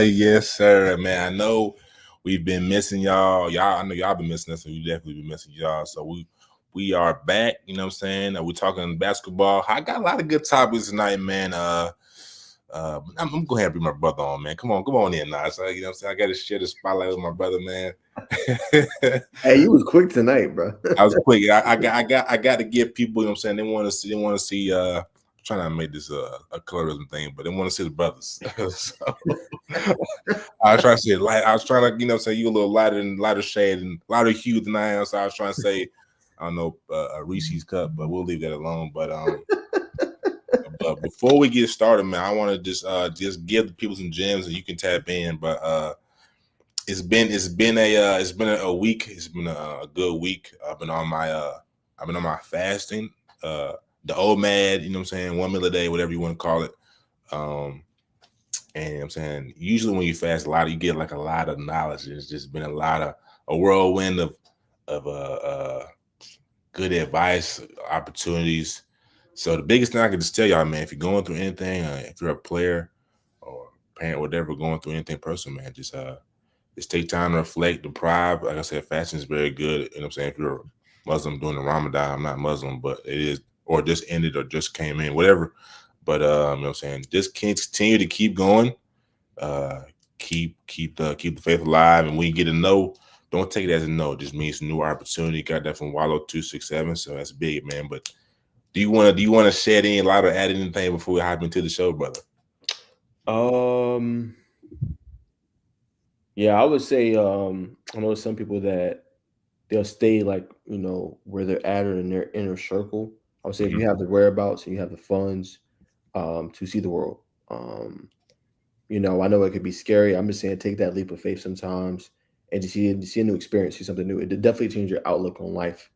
Yes, sir, man. I know we've been missing y'all. I know y'all been missing us, and we definitely been missing y'all. So we are back. You know what I'm saying? We're talking basketball. I got a lot of good topics tonight, man. I'm gonna go ahead and bring my brother on, man. Come on in, now. So, you know what I'm saying? I got to share the spotlight with my brother, man. Hey, you was quick tonight, bro. I was quick. I got to give people. You know what I'm saying? They want to see. Trying to make this a colorism thing, but they want to see the brothers. So, I was trying to say light. I was trying to, you know, say you a little lighter shade and lighter hue than I am. So I was trying to say, I don't know, a Reese's cup, but we'll leave that alone. But before we get started, man, I want to just give the people some gems and you can tap in. But it's been a week. It's been a good week. I've been on my fasting. The old mad, you know what I'm saying, 1 meal a day, whatever you want to call it. And I'm saying, usually when you fast you get like a lot of knowledge. It's just been a whirlwind of good advice, opportunities. So the biggest thing I can just tell y'all, man, if you're going through anything, if you're a player or parent, whatever, going through anything personal, man, just take time to reflect, deprive. Like I said, fasting is very good. You know what I'm saying? If you're a Muslim doing the Ramadan, I'm not Muslim, but it is, or just ended or just came in, whatever. But you know what I'm saying, just continue to keep going. Keep the faith alive. And when you get a no, don't take it as a no. It just means a new opportunity. Got that from Wallow 267. So that's big, man. But do you want to shed any light or add anything before we hop into the show, brother? Yeah, I would say I know some people that they'll stay like, where they're at or in their inner circle. I would say if you have the whereabouts and you have the funds to see the world. I know it could be scary. I'm just saying take that leap of faith sometimes and just see a new experience, see something new. It definitely change your outlook on life.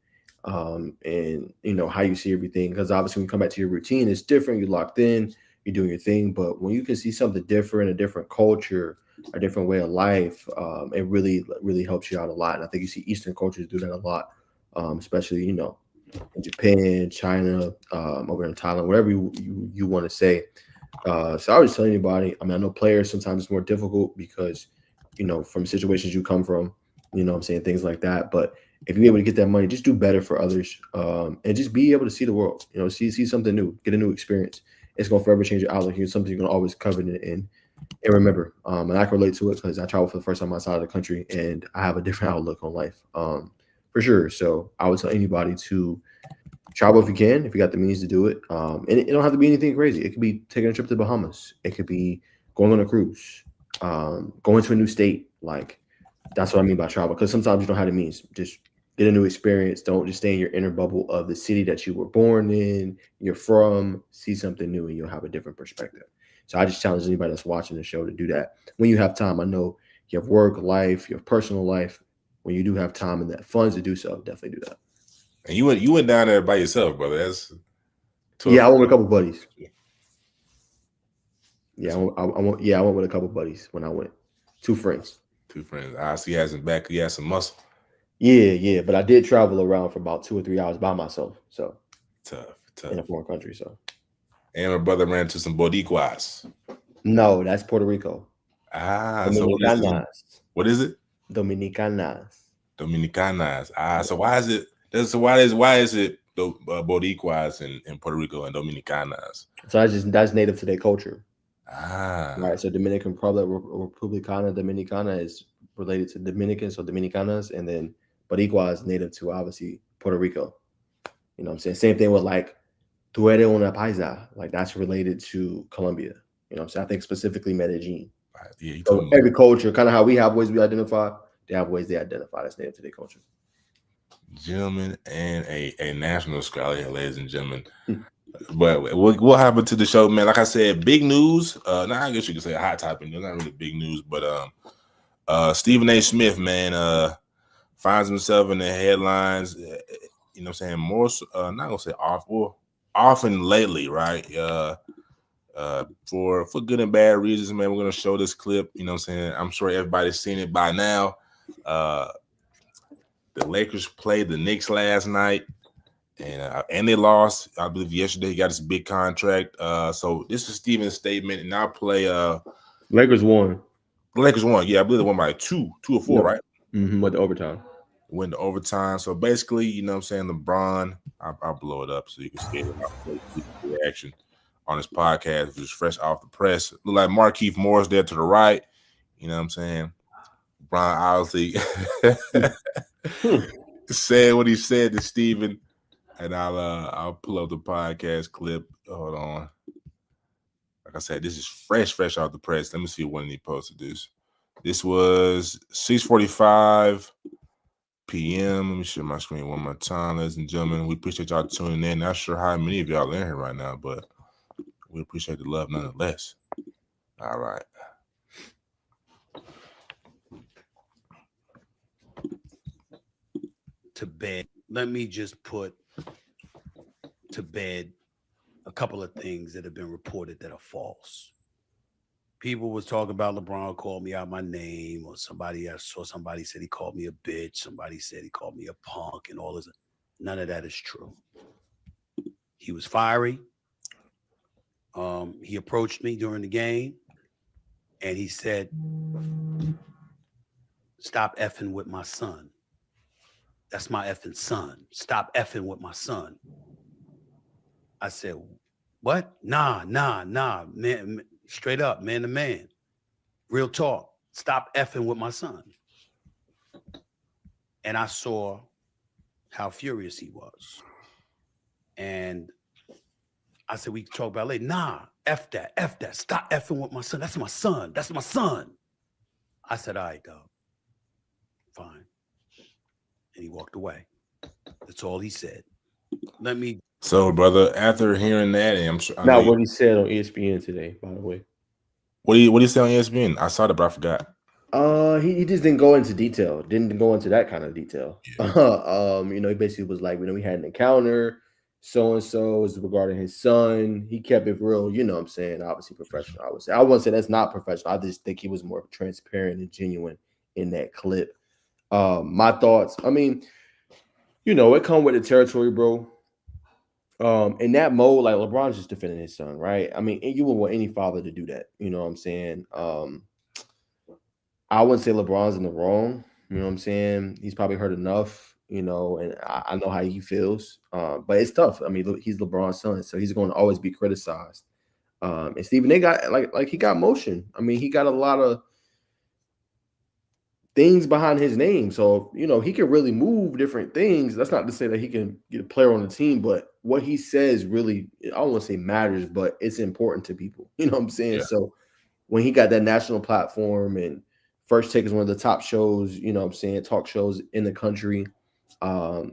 And how you see everything. Because obviously when you come back to your routine, it's different. You're locked in, you're doing your thing. But when you can see something different, a different culture, a different way of life, it really, really helps you out a lot. And I think you see Eastern cultures do that a lot, especially, in Japan, China, over in Thailand, whatever you want to say. So I would tell anybody, I know players sometimes it's more difficult because, from situations you come from, I'm saying, things like that. But if you're able to get that money, just do better for others, and just be able to see the world, see something new, get a new experience. It's going to forever change your outlook. It's something you're going to always covet and remember. And I can relate to it because I traveled for the first time outside of the country and I have a different outlook on life, for sure. So I would tell anybody to travel if you can, if you got the means to do it. And it don't have to be anything crazy. It could be taking a trip to the Bahamas. It could be going on a cruise, going to a new state. Like, that's what I mean by travel. Because sometimes you don't have the means. Just get a new experience. Don't just stay in your inner bubble of the city that you were born in, you're from. See something new and you'll have a different perspective. So I just challenge anybody that's watching the show to do that when you have time. I know you have work, life, you have personal life. When you do have time and that funds to do so, definitely do that. And you went down there by yourself, brother. That's I went with a couple buddies. Yeah, I went with a couple buddies when I went. Two friends. I see. He has some muscle. Yeah, but I did travel around for about 2 or 3 hours by myself. So tough in a foreign country. So, and my brother ran to some Boricuas. No, that's Puerto Rico. Dominicanas. So what is it? Dominicanas. So why is it? Why is it the Boricuas in Puerto Rico and Dominicanas? So that's native to their culture. Right. So Dominican Republic, Republicana Dominicana is related to Dominicans, so Dominicanas, and then Boricua is native to obviously Puerto Rico. You know what I'm saying? Same thing with like Tu eres una paisa, like that's related to Colombia. You know what I'm saying? I think specifically Medellin. Right. Yeah, so every culture, kind of how we have ways we identify, they have ways they identify that's native to their culture. Gentlemen, and a national scholar here, ladies and gentlemen. But we'll hop into the show, man. Like I said, big news. Now I guess you could say a hot topic. It's not really big news, but Stephen A. Smith, man, finds himself in the headlines. You know what I'm saying? More, not gonna say often lately, right? For good and bad reasons, man. We're gonna show this clip. You know what I'm saying? I'm sure everybody's seen it by now. The Lakers played the Knicks last night. And they lost, I believe, yesterday. He got his big contract. So this is Steven's statement, and I'll play Lakers won. The Lakers won. Yeah, I believe they won by two or four, Yep. right? With the overtime. Went to overtime. So basically, you know what I'm saying, LeBron, I'll blow it up so you can see my reaction on this podcast, which is fresh off the press. Look like Markeith Morris there to the right. You know what I'm saying? LeBron obviously said what he said to Steven. And I'll pull up the podcast clip. Hold on. Like I said, this is fresh off the press. Let me see when he posted this. This was 6:45 p.m. Let me share my screen one more time, ladies and gentlemen. We appreciate y'all tuning in. Not sure how many of y'all are in here right now, but we appreciate the love nonetheless. All right. To bed. Let me just put to bed a couple of things that have been reported that are false. People was talking about LeBron called me out my name, or somebody I saw somebody said he called me a bitch. Somebody said he called me a punk and all this. None of that is true. He was fiery. He approached me during the game and he said, "Stop effing with my son. That's my effing son. Stop effing with my son." I said, "What? Nah, man, straight up, man to man. Real talk. Stop effing with my son." And I saw how furious he was. And I said, "We can talk about it later." "Nah, F that. Stop effing with my son. That's my son. That's my son." I said, "All right, dog. Fine." And he walked away. That's all he said. Let me. So, brother, after hearing that, and I'm sure I know Not you, what he said on ESPN today, by the way. what do you say on ESPN? I saw that, but I forgot. He just didn't go into detail. Didn't go into that kind of detail. Yeah. He basically was like, we had an encounter. So and so is regarding his son. He kept it real. You know what I'm saying? Obviously professional. I would say. I wouldn't say that's not professional. I just think he was more transparent and genuine in that clip. My thoughts. I mean, it come with the territory, bro. In that mode, like LeBron's just defending his son, right? I mean, you would want any father to do that. You know what I'm saying? I wouldn't say LeBron's in the wrong. You know what I'm saying? He's probably heard enough, and I know how he feels. But it's tough. I mean, look, he's LeBron's son, so he's going to always be criticized. And Stephen, they got like he got motion. I mean, he got a lot of things behind his name. So, he can really move different things. That's not to say that he can get a player on the team, but what he says really, I don't want to say matters, but it's important to people. You know what I'm saying? Yeah. So when he got that national platform and First Take is one of the top shows, talk shows in the country.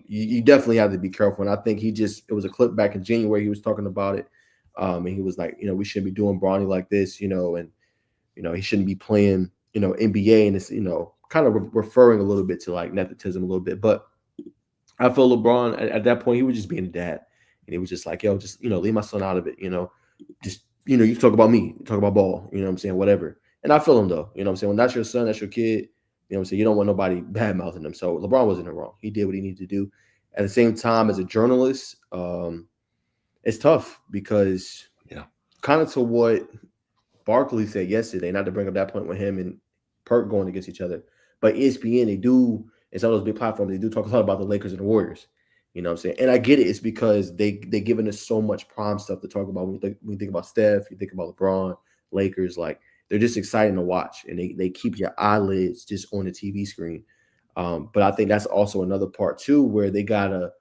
You definitely have to be careful. And I think it was a clip back in January. He was talking about it. And he was like, we shouldn't be doing Bronny like this, and, he shouldn't be playing, NBA. And it's, kind of referring a little bit to like nepotism a little bit. But I feel LeBron at that point, he was just being a dad. And he was just like, yo, just, leave my son out of it, just, you talk about me, talk about ball, you know what I'm saying, whatever. And I feel him though, you know what I'm saying? When that's your son, that's your kid, you know what I'm saying? You don't want nobody bad mouthing him. So LeBron wasn't wrong. He did what he needed to do. At the same time, as a journalist, it's tough because kind of to what Barkley said yesterday, not to bring up that point with him and Perk going against each other, but ESPN, they do, and some of those big platforms, they do talk a lot about the Lakers and the Warriors. You know what I'm saying? And I get it. It's because they're giving us so much prime stuff to talk about. When you think about Steph, you think about LeBron, Lakers, like they're just exciting to watch, and they keep your eyelids just on the TV screen. But I think that's also another part too, where they gotta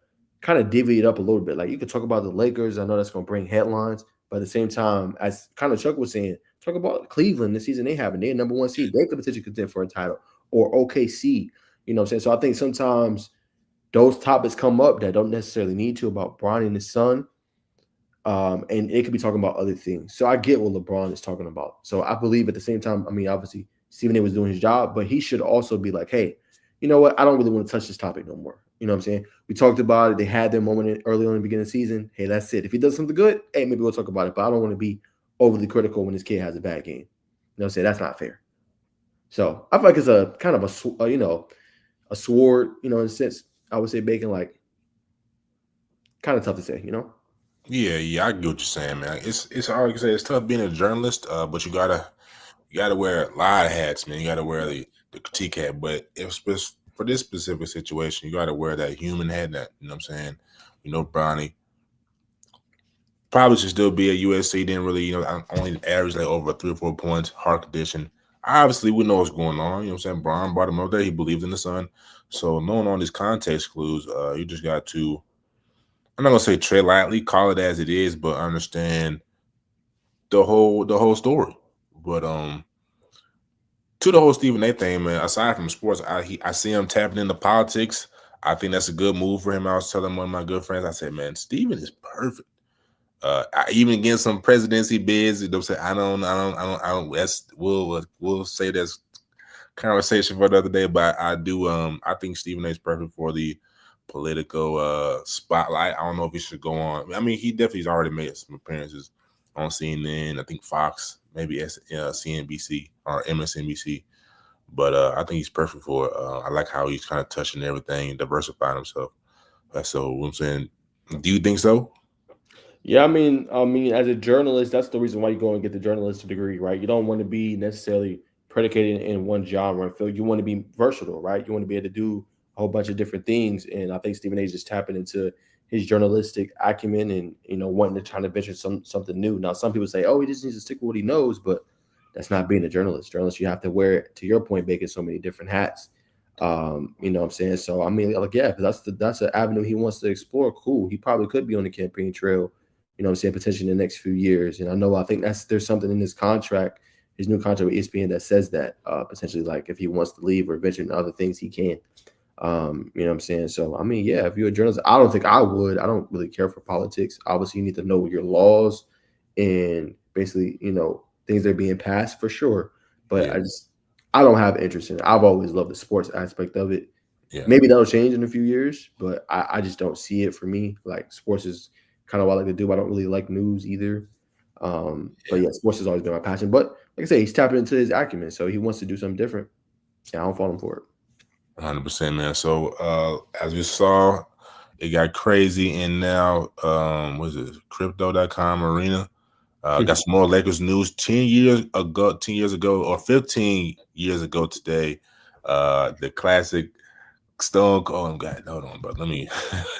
kind of divvy it up a little bit. Like you could talk about the Lakers. I know that's gonna bring headlines, but at the same time, as kind of Chuck was saying, talk about Cleveland, the season they have, and they're number one seed. They could potentially contend for a title, or OKC. You know what I'm saying? So I think sometimes those topics come up that don't necessarily need to about Bronny and his son. And it could be talking about other things. So I get what LeBron is talking about. So I believe at the same time, I mean, obviously Stephen A was doing his job, but he should also be like, hey, you know what? I don't really want to touch this topic no more. You know what I'm saying? We talked about it. They had their moment early on in the beginning of the season. Hey, that's it. If he does something good, hey, maybe we'll talk about it. But I don't want to be overly critical when this kid has a bad game. You know what I'm saying? That's not fair. So I feel like it's a kind of a sword, in a sense. I would say Bacon, like, kind of tough to say, Yeah, I get what you're saying, man. It's hard to say. It's tough being a journalist, but you gotta you got to wear a lot of hats, man. You got to wear the critique hat, but if for this specific situation, you got to wear that human hat. That you know what I'm saying. Bronny probably should still be at USC. Didn't really, only average like over 3 or 4 points, heart condition. Obviously, we know what's going on. You know what I'm saying? Brian brought him up there. He believed in the son. So knowing all these context clues, you just got to, I'm not gonna say tread lightly, call it as it is, but understand the whole story. But to the whole Stephen A thing, man, aside from sports, I see him tapping into politics. I think that's a good move for him. I was telling one of my good friends, I said, man, Stephen is perfect. I even get some presidency bids. You know what I'm saying? I don't. That's we'll say that's conversation for another day. But I do. I think Stephen A is perfect for the political spotlight. I don't know if he should go on. I mean, he definitely's already made some appearances on CNN. I think Fox, maybe CNBC or MSNBC. But I think he's perfect for it. I like how he's kind of touching everything, diversifying himself. So what I'm saying, do you think so? Yeah, as a journalist, that's the reason why you go and get the journalistic degree, right? You don't want to be necessarily predicated in one genre and field. You want to be versatile, right? You want to be able to do a whole bunch of different things. And I think Stephen A. is just tapping into his journalistic acumen and wanting to try to venture something new. Now, some people say, "Oh, he just needs to stick with what he knows," but that's not being a journalist. Journalist, you have to wear, to your point, Bacon, so many different hats. You know what I'm saying? So like, yeah, because that's an avenue he wants to explore. Cool. He probably could be on the campaign trail, you know what I'm saying, potentially in the next few years. And I think there's something in his contract, his new contract with ESPN that says that potentially, like, if he wants to leave or venture into other things, he can. You know what I'm saying? So yeah, if you're a journalist, I don't think I would. I don't really care for politics. Obviously, you need to know your laws and basically, things that are being passed for sure. But Yeah. I don't have interest in it. I've always loved the sports aspect of it. Yeah. Maybe that'll change in a few years, but I just don't see it for me. Like, sports is kind of what I like to do. I don't really like news either. But yeah, sports has always been my passion. But like I say, he's tapping into his acumen, so he wants to do something different. Yeah, I don't fault him for it. 100%, man. So as we saw, it got crazy, and now what is it? Crypto.com arena. Got some more Lakers news. 10 years ago, or 15 years ago today, the classic Stone Cold. Oh, God, hold on, but let me.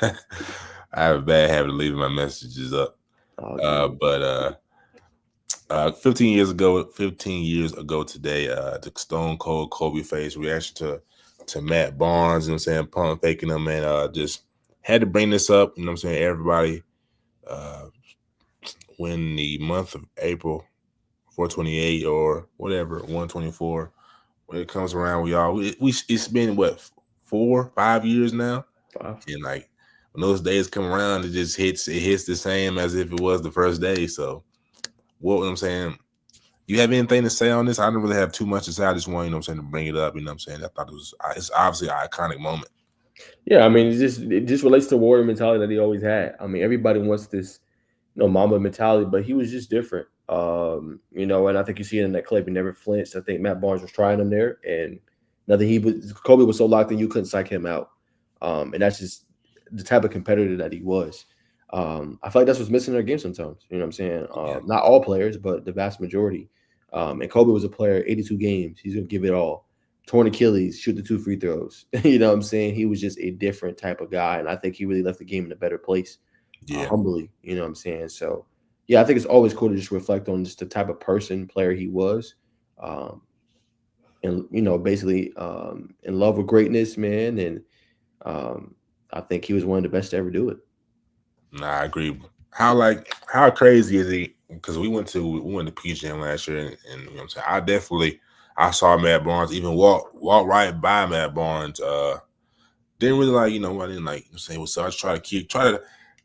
I have a bad habit of leaving my messages up. But 15 years ago today, the Stone Cold Kobe face reaction to Matt Barnes, you know what I'm saying, pump faking him, and just had to bring this up, you know what I'm saying, everybody. When the month of April 428 or whatever 124, when it comes around, it's been what, 4-5 years now. Wow. And like when those days come around, it hits the same as if it was the first day. So what I'm saying, you have anything to say on this? I don't really have too much to say. I just want, you know what I'm saying, to bring it up. You know what I'm saying? I thought it's obviously an iconic moment. Yeah, it just relates to warrior mentality that he always had. Everybody wants this, Mamba mentality, but he was just different. And I think you see it in that clip. He never flinched. I think Matt Barnes was trying him there, and Kobe was so locked in, you couldn't psych him out. And that's just the type of competitor that he was. I feel like that's what's missing in their game sometimes. You know what I'm saying? Not all players, but the vast majority. And Kobe was a player, 82 games. He's gonna give it all. Torn Achilles, shoot the 2 free throws. You know what I'm saying? He was just a different type of guy, and I think he really left the game in a better place. Humbly, you know what I'm saying? So, yeah, I think it's always cool to just reflect on just the type of player he was, and basically in love with greatness, man. And I think he was one of the best to ever do it. Nah, I agree. How crazy is he? Because we went to Peach Jam last year, and you know what I'm saying, I saw Matt Barnes even walk right by Matt Barnes. Didn't really I didn't say what's up. I just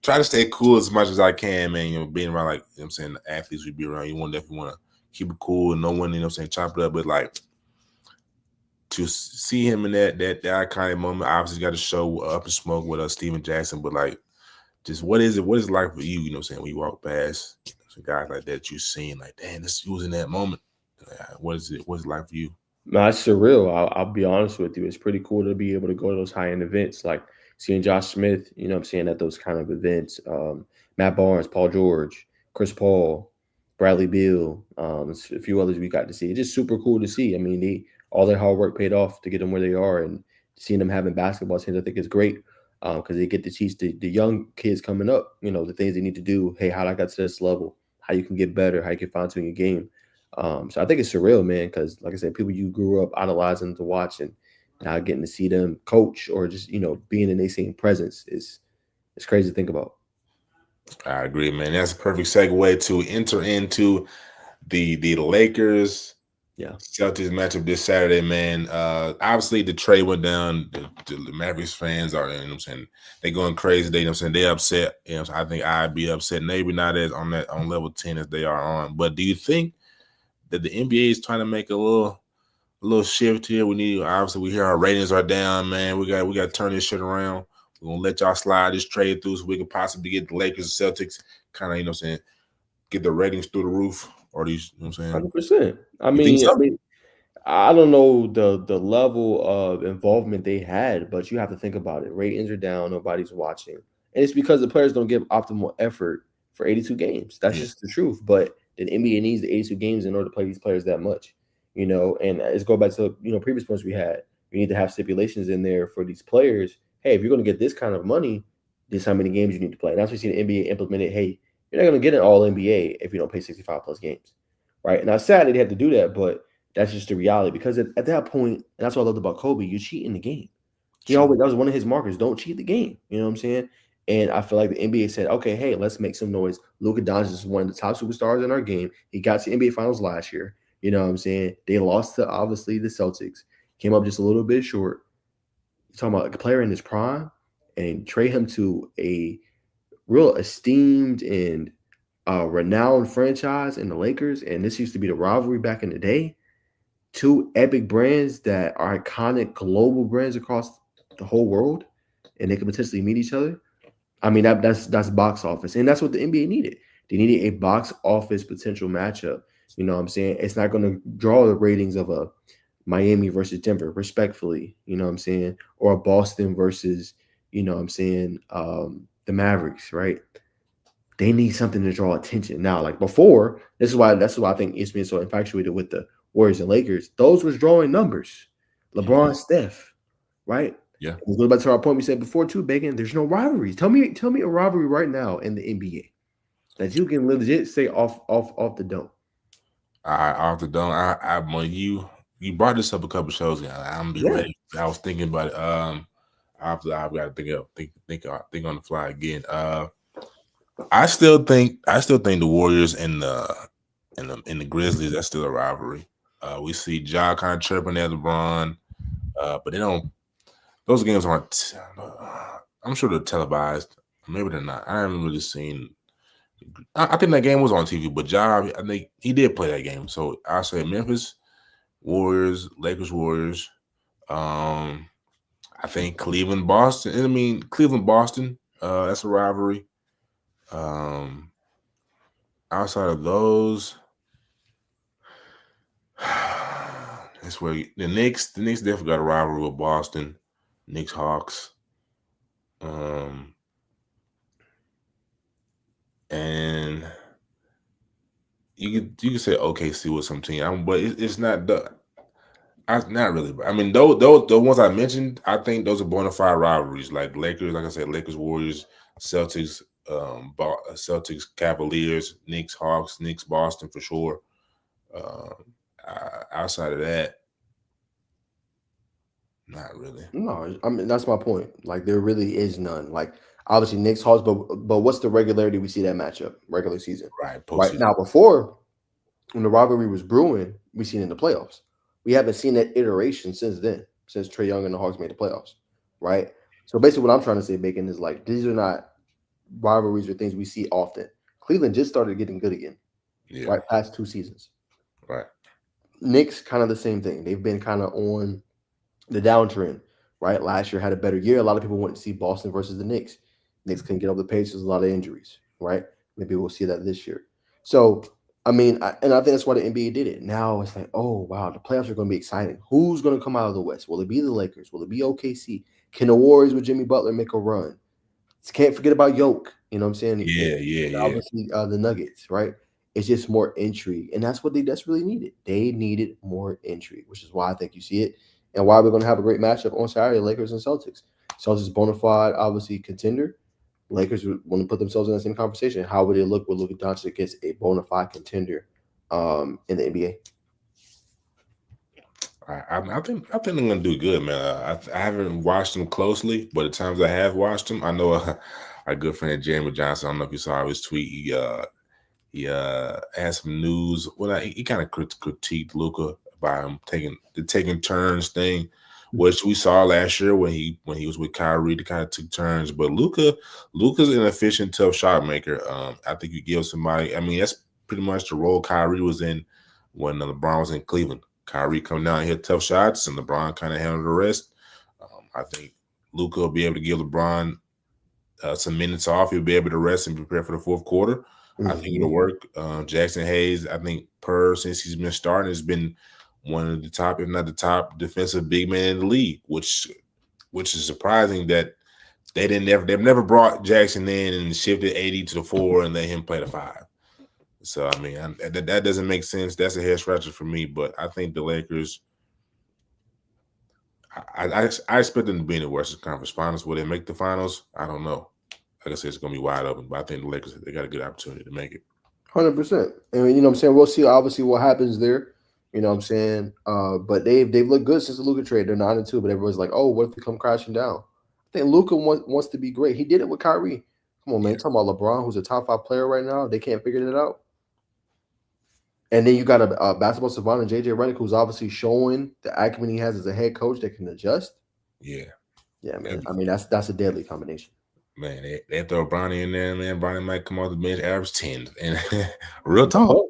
try to stay cool as much as I can, man. Being around, like, I'm saying, the athletes we be around, you definitely want to keep it cool and no one, I'm saying, chop it up. But like, to see him in that iconic moment, obviously got to show up and smoke with Steven Jackson. But like, just what is it like for you, what I'm saying, when you walk past some guys like that, you seeing like, damn, this was in that moment. What's it like for you? No, it's surreal. I'll be honest with you. It's pretty cool to be able to go to those high end events, like seeing Josh Smith, you know what I'm saying, at those kind of events. Matt Barnes, Paul George, Chris Paul, Bradley Beal, a few others we got to see. It's just super cool to see. I mean, all their hard work paid off to get them where they are, and seeing them having basketball teams, I think is great because they get to teach the young kids coming up, the things they need to do. Hey, how I got to this level, how you can get better, how you can fine tune your game. So I think it's surreal, man, because like I said, people you grew up idolizing to watch, and now getting to see them coach or just being in their same presence is it's crazy to think about. I agree, man. That's a perfect segue to enter into the Lakers Yeah. Celtics matchup this Saturday, man. Obviously the trade went down. The Mavericks fans are, what I'm saying, they going crazy. They, what I'm saying, they upset. I think I'd be upset. Maybe not as on level 10 as they are on. But do you think that the NBA is trying to make a little shift here? Obviously we hear our ratings are down, man. We got to turn this shit around. We're gonna let y'all slide this trade through so we can possibly get the Lakers and Celtics kind of, get the ratings through the roof. Or these, 100%. I You think mean, so? I don't know the level of involvement they had, but you have to think about it. Ratings are down, nobody's watching, and it's because the players don't give optimal effort for 82 games. That's Yeah. just the truth. But the NBA needs the 82 games in order to play these players that much, And it's go back to previous points we had. You need to have stipulations in there for these players. Hey, if you're going to get this kind of money, this is how many games you need to play. And that's what you see the NBA implemented. Hey, you're not going to get an All NBA if you don't play 65 plus games, right? And I'm sad that they had to do that, but that's just the reality because at that point, and that's what I loved about Kobe, you cheat in the game. That was one of his markers. Don't cheat the game. You know what I'm saying? And I feel like the NBA said, okay, hey, let's make some noise. Luka Doncic is one of the top superstars in our game. He got to NBA Finals last year. You know what I'm saying? They lost to obviously the Celtics, came up just a little bit short. You're talking about a player in his prime and trade him to a real esteemed and renowned franchise in the Lakers. And this used to be the rivalry back in the day. Two epic brands that are iconic global brands across the whole world, and they could potentially meet each other. I mean, that's box office, and that's what the NBA needed. They needed a box office potential matchup. You know what I'm saying? It's not going to draw the ratings of a Miami versus Denver, respectfully. You know what I'm saying? Or a Boston versus, the Mavericks, right? They need something to draw attention. Now, like before, that's why I think it's been so infatuated with the Warriors and Lakers. Those was drawing numbers. LeBron, Steph, right? Yeah. And go back to our point we said before too, Bacon. There's no rivalries. Tell me a rivalry right now in the NBA that you can legit say off the dome. Off the dome. When you brought this up a couple shows ago, I'm be ready. I was thinking about it. I've got to think on the fly again. I still think the Warriors and the Grizzlies, that's still a rivalry. We see Ja kind of chirping at LeBron, but they don't. Those games aren't. I'm sure they're televised. Maybe they're not. I haven't really seen. I think that game was on TV, but Ja, I think he did play that game. So I say Memphis Warriors, Lakers Warriors. I think Cleveland Boston. I mean Cleveland Boston. That's a rivalry. Outside of those, that's where the Knicks definitely got a rivalry with Boston. Knicks Hawks. And you could say OKC with some team, but it's not not really. I mean, those the ones I mentioned, I think those are bona fide rivalries. Like Lakers, like I said, Lakers Warriors, Celtics, Celtics Cavaliers, Knicks Hawks, Knicks Boston for sure. Outside of that, not really. No, I mean that's my point. Like there really is none. Like obviously Knicks Hawks, but what's the regularity we see that matchup regular season? Right. Right now, before when the rivalry was brewing, we seen it in the playoffs. We haven't seen that iteration since then, since Trae Young and the Hawks made the playoffs, right? So basically, what I'm trying to say, Bacon, is like these are not rivalries or things we see often. Cleveland just started getting good again, right? Past 2 seasons, right? Knicks kind of the same thing. They've been kind of on the downtrend, right? Last year had a better year. A lot of people wanted to see Boston versus the Knicks. Knicks couldn't get over the pace. There's a lot of injuries, right? Maybe we'll see that this year. So I mean, I think that's why the NBA did it. Now it's like, oh, wow, the playoffs are going to be exciting. Who's going to come out of the West? Will it be the Lakers? Will it be OKC? Can the Warriors with Jimmy Butler make a run? Can't forget about Yoke. You know what I'm saying? Yeah. Obviously, the Nuggets, right? It's just more intrigue, and that's what they desperately needed. They needed more intrigue, which is why I think you see it, and why we're going to have a great matchup on Saturday: Lakers and Celtics. Celtics bona fide, obviously contender. Lakers would want to put themselves in the same conversation. How would they look with Luka Doncic against a bona fide contender in the NBA? I think they're gonna do good, man. I haven't watched them closely, but the times I have watched them, I know our good friend Jeremy Johnson. I don't know if you saw his tweet. He had some news. Well, he kind of critiqued Luka about him taking turns thing, which we saw last year when he was with Kyrie. They kind of took turns, but Luka's an efficient, tough shot maker. I think you give somebody. I mean, that's pretty much the role Kyrie was in when LeBron was in Cleveland. Kyrie come down and hit tough shots, and LeBron kind of handled the rest. I think Luka will be able to give LeBron some minutes off. He'll be able to rest and prepare for the fourth quarter. I think it'll work. Jackson Hayes, I think since he's been starting, has been one of the top, if not the top, defensive big man in the league, which is surprising that they've never brought Jackson in and shifted 80 to the 4 and let him play the 5. So I mean, that doesn't make sense. That's a head scratcher for me. But I think the Lakers, I expect them to be in the Western Conference Finals. Will they make the finals? I don't know. Like I said, it's going to be wide open. But I think the Lakers, they got a good opportunity to make it. 100%. And you know what I'm saying? We'll see obviously what happens there. You know what I'm saying? But they've looked good since the Luka trade. They're 9-2, but everyone's like, oh, what if they come crashing down? I think Luka wants to be great. He did it with Kyrie. Come on, man. You're talking about LeBron, who's a top 5 player right now. They can't figure it out. And then you got a basketball savant and JJ Redick, who's obviously showing the acumen he has as a head coach that can adjust. Yeah, man. I mean, that's a deadly combination. Man, they throw Bronny in there, man. Bronny might come off the bench, average 10. And real talk.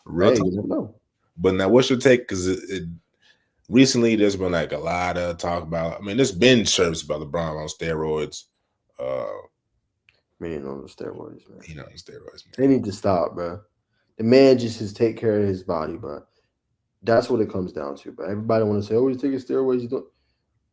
You never know. But now, what's your take? Because recently there's been like a lot of talk about. I mean, there's been chirps about LeBron on steroids. Man, on the steroids, man. You know, on steroids, man. They need to stop, bro. The man just take care of his body, but that's what it comes down to. But everybody want to say, "Oh, he's taking steroids."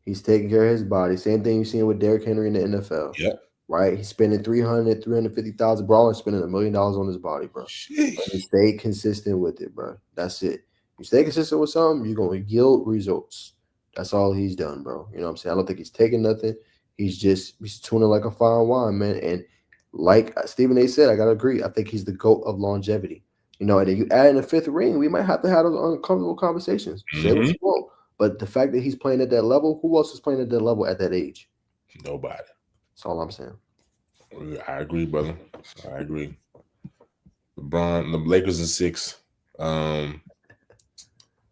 He's taking care of his body. Same thing you're seeing with Derrick Henry in the NFL. Yeah. Right? He's spending $350,000. Brawler's spending $1 million on his body, bro. And stay consistent with it, bro. That's it. You stay consistent with something, you're going to yield results. That's all he's done, bro. You know what I'm saying? I don't think he's taking nothing. He's tuning like a fine wine, man. And like Stephen A. said, I got to agree. I think he's the GOAT of longevity. You know, and then you add in a 5th ring, we might have to have those uncomfortable conversations. Say what you want. But the fact that he's playing at that level, who else is playing at that level at that age? Nobody. That's all I'm saying. I agree, brother. I agree. LeBron, the Lakers in 6.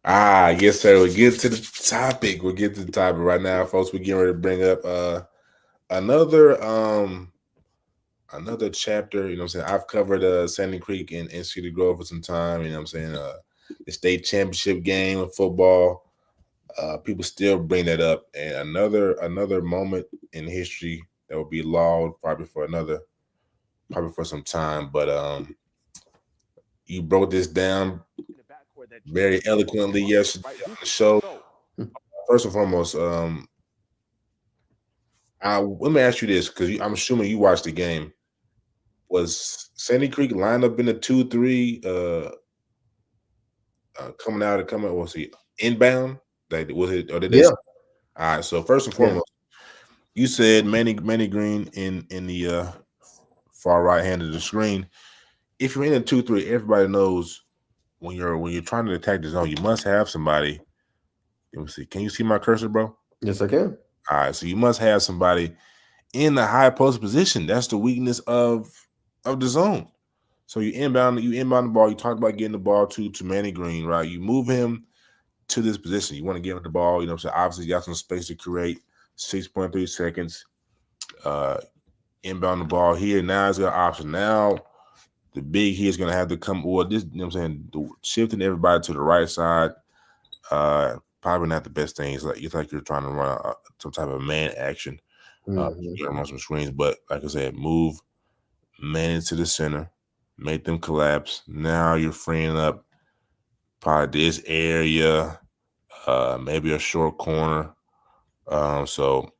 Yes, sir. We'll get to the topic. Right now, folks. We're getting ready to bring up another chapter. You know what I'm saying? I've covered Sandy Creek and Cedar Grove for some time. You know what I'm saying? The state championship game of football. People still bring that up. And another moment in history that will be logged probably for some time. But you broke this down very eloquently yesterday on the show. First and foremost, let me ask you this, because I'm assuming you watched the game. Was Sandy Creek lined up in the 2-3 was he inbound? Was it, or did they? Yeah. All right. So first and foremost, you said Manny Green in the far right hand of the screen. If you're in a 2-3, everybody knows when you're trying to attack the zone, you must have somebody. Let me see. Can you see my cursor, bro? Yes, I can. All right. So you must have somebody in the high post position. That's the weakness of the zone. So you inbound the ball. You talked about getting the ball to Manny Green, right? You move him to this position. You want to give him the ball. You know what I'm saying? Obviously, you got some space to create. 6.3 seconds. Inbound the ball here. Now he's got an option. Now the big here is going to have to come. Or this, you know what I'm saying? Shifting everybody to the right side. Probably not the best thing. It's like you're trying to run some type of man action. Run some screens, but like I said, move man into the center, make them collapse. Now you're freeing up probably this area, maybe a short corner. So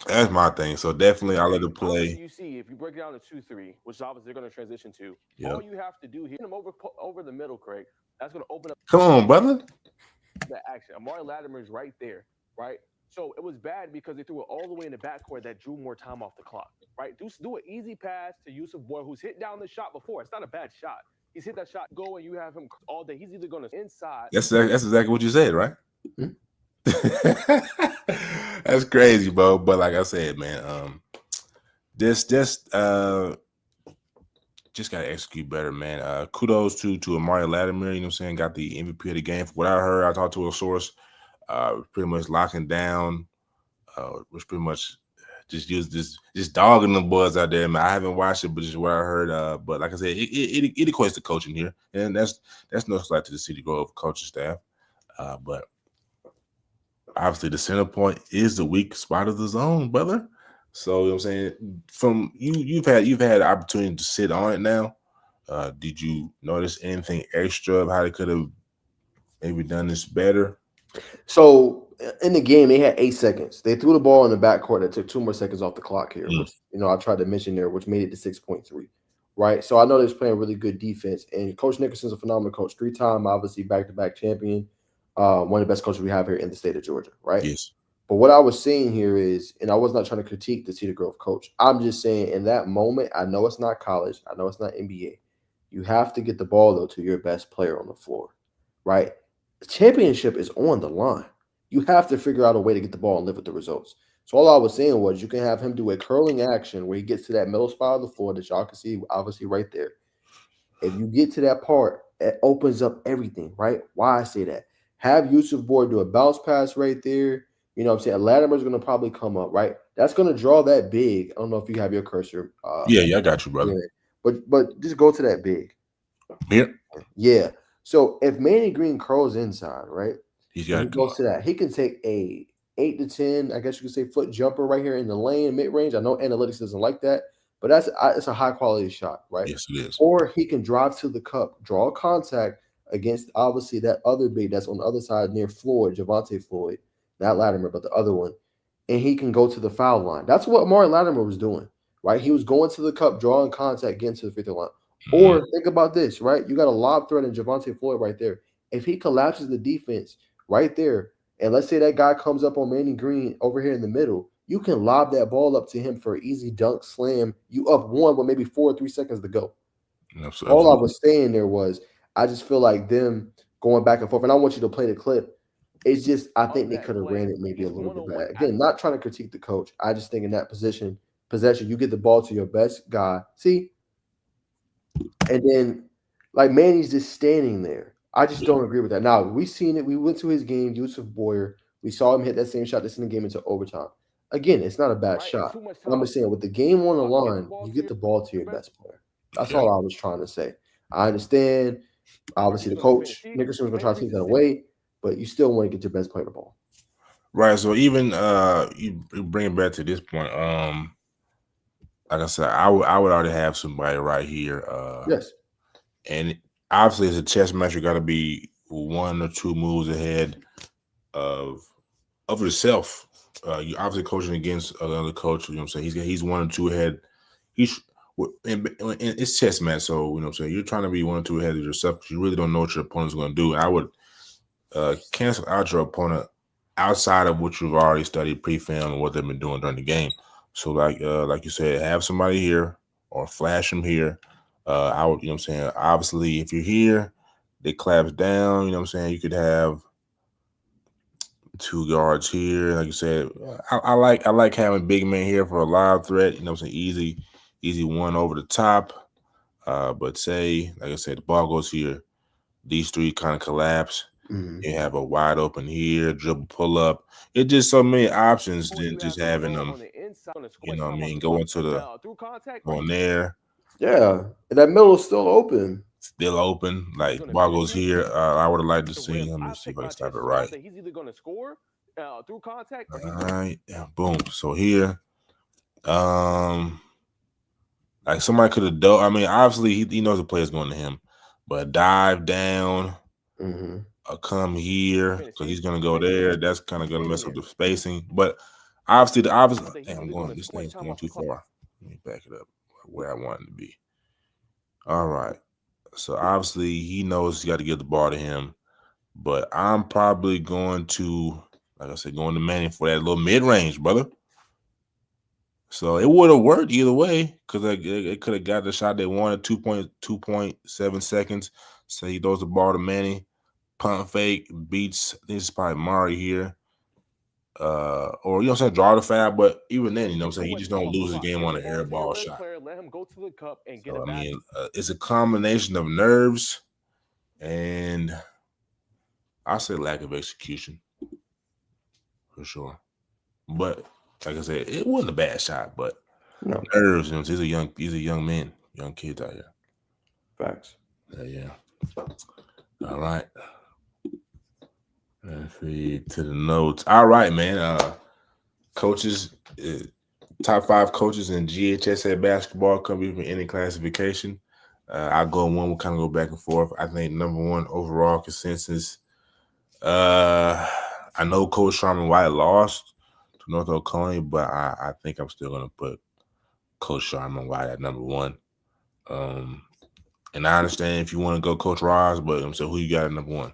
That's my thing. So definitely, I let Okay, it obviously play. you see if you break it down to 2-3, which obviously they're going to transition to. Yeah. All you have to do here, him over the middle, Craig. That's going to open up Come on, brother. that action. Amari Latimer is right there, right? So it was bad because they threw it all the way in the backcourt that drew more time off the clock, right? Do an easy pass to Yusuf Boy, who's hit down the shot before. It's not a bad shot. He's hit that shot, go, and you have him all day. He's either going to inside. That's exactly what you said, right? Hmm? That's crazy, bro. But like I said, man, just just gotta execute better, man. Kudos to Amari Latimer. You know what I'm saying? Got the MVP of the game. From what I heard, I talked to a source. Pretty much locking down. Was pretty much just dogging the boys out there, man. I haven't watched it, but just what I heard. But like I said, it equates to coaching here, and that's no slight to the City Grove coaching staff. But obviously, the center point is the weak spot of the zone, brother. So you know what I'm saying, from you've had the opportunity to sit on it now. Did you notice anything extra of how they could have maybe done this better? So in the game, they had 8 seconds. They threw the ball in the backcourt that took 2 more seconds off the clock here, Mm. which I tried to mention there, which made it to 6.3. Right. So I know they was playing really good defense. And Coach Nickerson's a phenomenal coach. 3-time, obviously, back-to-back champion. One of the best coaches we have here in the state of Georgia, right? Yes. But what I was saying here is, and I was not trying to critique the Cedar Grove coach. I'm just saying in that moment, I know it's not college. I know it's not NBA. You have to get the ball, though, to your best player on the floor, right? The championship is on the line. You have to figure out a way to get the ball and live with the results. So all I was saying was you can have him do a curling action where he gets to that middle spot of the floor that y'all can see, obviously, right there. If you get to that part, it opens up everything, right? Why I say that? Have Yusuf Boyd do a bounce pass right there. You know what I'm saying? Latimer's going to probably come up, right? That's going to draw that big. I don't know if you have your cursor. Yeah, I got you, brother. But just go to that big. Here, Yeah. So if Manny Green curls inside, right? he's And got he to come goes up. to that. He can take a 8 to 10, I guess you could say, foot jumper right here in the lane, mid range. I know analytics doesn't like that, but it's a high quality shot, right? Yes, it is. Or he can drive to the cup, draw contact against obviously that other big that's on the other side near Floyd, Javante Floyd, not Latimer, but the other one, and he can go to the foul line. That's what Amari Latimer was doing, right? He was going to the cup, drawing contact, getting to the free throw line. Mhm. Or think about this, right? You got a lob threat in Javante Floyd right there. If he collapses the defense right there, and let's say that guy comes up on Manny Green over here in the middle, you can lob that ball up to him for an easy dunk slam. You up one with maybe 4 or 3 seconds to go. All I Absolutely. was saying there was, I just feel like them going back and forth, and I want you to play the clip. It's just, I think they could have ran it maybe a little bit bad. Again, not trying to critique the coach. I just think in that possession, you get the ball to your best guy. See, and then like Manny's just standing there. I just don't agree with that. Now we seen it. We went to his game, Yusuf Boyer. We saw him hit that same shot that's in the game into overtime. Again, it's not a bad shot. But I'm just saying, with the game on the line, you get the ball to your best player. That's Yeah. all I was trying to say. I understand. Obviously, the coach Nickerson's gonna try to take that away, but you still want to get your best player the ball. Right. So even you bring it back to this point. Like I said, I would already have somebody right here. Yes. And obviously, as a chess match, you got to be 1 or 2 moves ahead of yourself. You obviously coaching against another coach. You know what I'm saying? He's 1 or 2 ahead. He's and it's chess match, so you know what I'm saying. You're trying to be 1 or 2 ahead of yourself because you really don't know what your opponent's going to do. And I would cancel out your opponent outside of what you've already studied pre-film and what they've been doing during the game. So like you said, have somebody here or flash them here. I would, you know what I'm saying? Obviously, if you're here, they claps down, you know what I'm saying? You could have 2 guards here. Like you said, I like having big men here for a live threat, you know what I'm saying? Easy one over the top. But say, like I said, the ball goes here. These 3 kind of collapse. Mm-hmm. You have a wide open here, dribble pull up. It's just so many options than just having them, you know what I mean, go into the on there, Yeah, and that middle is still open. still open. Like ball goes here. I would have liked to see. Let me see if I can stop it right. He's either going to score through contact. All right, yeah, boom. So here, um, like somebody could have dove. I mean, obviously he knows the play's going to him, but dive down. Mm-hmm. Come here because he's gonna go there. That's kind of gonna mess up the spacing. But Obviously, the I obvious. think he's Damn, I'm really going. going to This scorch thing's time going off the too clock. far. Let me back it up where I want it to be. All right. So obviously, he knows you got to give the ball to him. But I'm probably going to, like I said, going to Manning for that little mid range, brother. So it would have worked either way because it could have got the shot they wanted 2.7 seconds. So he throws the ball to Manning, punt fake, beats. This is probably Mari here. Or you know what I'm saying, draw the foul, but even then, you know what I'm saying, he Scorch just time don't off the lose the clock. game Get on the an ball air to your ball bench shot. player. Let him go to the cup and get So it I back. mean, it's a combination of nerves and I say lack of execution for sure. But like I said, it wasn't a bad shot, but No nerves, you know, these are young men, young kids out here. facts. Yeah. All right. Let's see to the notes. All right, man. Coaches, top 5 coaches in GHSA basketball come from any classification. I'll go one. We'll kind of go back and forth. I think number 1 overall consensus. I know Coach Sharman White lost to North Oconee, but I think I'm still gonna put Coach Sharman White at number 1. And I understand if you want to go Coach Ross, but so who you got at number 1?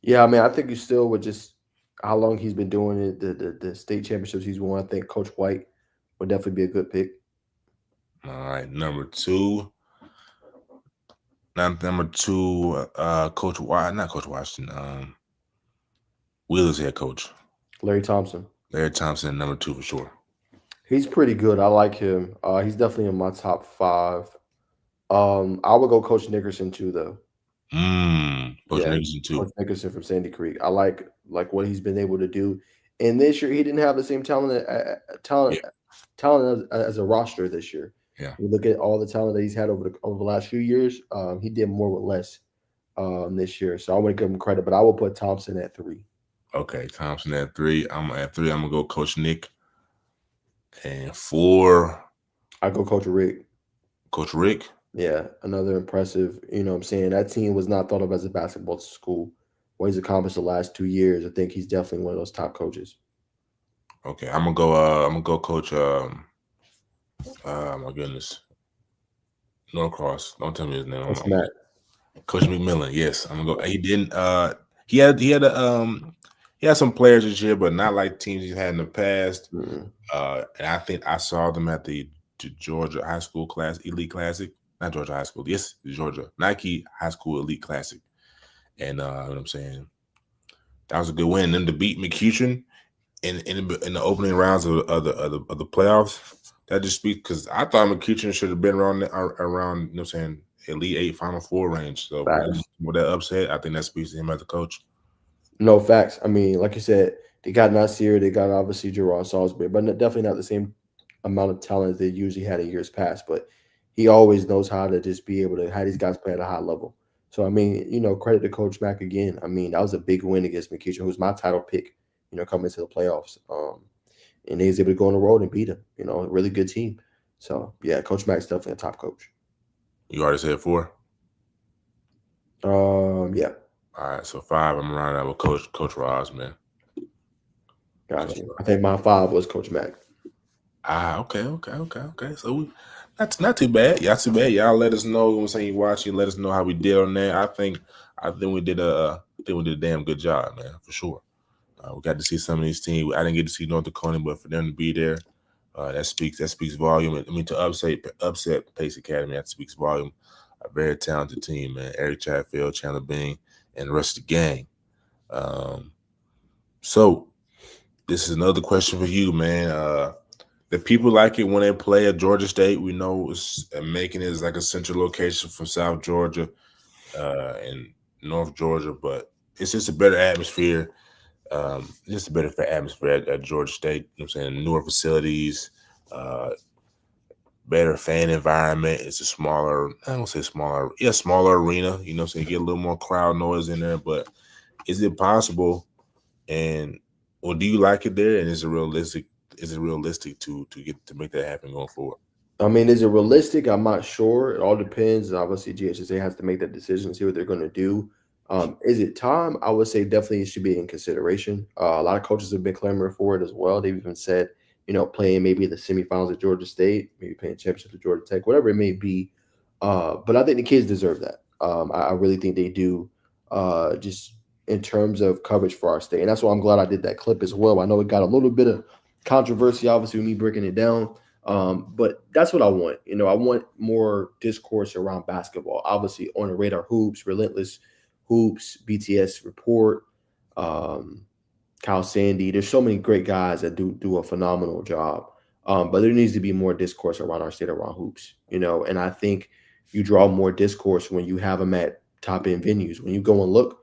Yeah, I mean, I think you still would just how long he's been doing it, the state championships he's won. I think Coach White would definitely be a good pick. All right, number 2. Number 2, Coach not Coach Washington. Wheeler's head coach. Larry Thompson. Larry Thompson, number 2 for sure. He's pretty good. I like him. He's definitely in my top 5. I would go Coach Nickerson too, though. Coach Yeah, Nicholson too. Coach Nickerson from Sandy Creek. I like what he's been able to do. And this year, he didn't have the same Yeah, talent as a roster this year. yeah. You look at all the talent that he's had over the last few years. He did more with less this year. So I want to give him credit, but I will put Thompson at 3. Okay, Thompson at 3. I'm at 3. I'm gonna go Coach Nick. And 4, I go Coach Rick. Coach Rick. Yeah, another impressive. You know what I'm saying? That team was not thought of as a basketball school. What he's accomplished the last 2 years, I think he's definitely one of those top coaches. Okay, I'm gonna go Coach. My goodness, Norcross. Don't tell me his name. Coach Matt. Coach McMillan. Yes, I'm gonna go. He didn't. He had some players this year, but not like teams he's had in the past. Mm-hmm. And I think I saw them at the Georgia High School Elite Classic. Not Georgia High School. Yes, Georgia Nike High School Elite Classic. And you know what I'm saying, that was a good win. And then to beat McEachern in the opening rounds of the playoffs, that just speaks because I thought McEachern should have been around you know what I'm saying, Elite 8, Final 4 range. So with that upset, I think that speaks to him as a coach. No facts. I mean, like you said, they got Nasir, they got obviously Jerron Salisbury, but definitely not the same amount of talent they usually had in years past. But he always knows how to just be able to have these guys play at a high level. So I mean, credit to Coach Mack again. I mean, that was a big win against McEachern, who's my title pick. Coming into the playoffs, and he was able to go on the road and beat him. A really good team. So yeah, Coach Mack's definitely a top coach. You already said 4. Yeah. All right, so 5. I'm around that with Coach Ross, man. Gotcha. I think my 5 was Coach Mack. Okay. So not too bad. Not too bad. Y'all let us know when you watch. You let us know how we did on that. I think we did a damn good job, man, for sure. We got to see some of these teams. I didn't get to see North Dakota, but for them to be there, that speaks volume. I mean, to upset Pace Academy, that speaks volume. A very talented team, man. Eric Chatfield, Chandler Bing, and the rest of the gang. So this is another question for you, man. The people like it when they play at Georgia State. We know Macon is like a central location from South Georgia and North Georgia, but it's just a better atmosphere. Just a better atmosphere at Georgia State. You know what I'm saying? Newer facilities, better fan environment. It's a smaller, I don't say smaller, smaller arena. You know what I'm saying? You get a little more crowd noise in there, but is it possible? And or do you like it there? And is it realistic? Is it realistic to make that happen going forward? I mean, is it realistic? I'm not sure. It all depends. Obviously, GHSA has to make that decision, see what they're going to do. Is it time? I would say definitely it should be in consideration. A lot of coaches have been clamoring for it as well. They've even said, playing maybe the semifinals at Georgia State, maybe playing championship at Georgia Tech, whatever it may be. But I think the kids deserve that. I really think they do. Just in terms of coverage for our state, and that's why I'm glad I did that clip as well. I know it got a little bit of controversy, obviously, with me breaking it down. But that's what I want. I want more discourse around basketball. Obviously, on the radar hoops, relentless hoops, BTS report, um, Kyle Sandy. There's so many great guys that do a phenomenal job. But there needs to be more discourse around our state around hoops. And I think you draw more discourse when you have them at top end venues. When you go and look,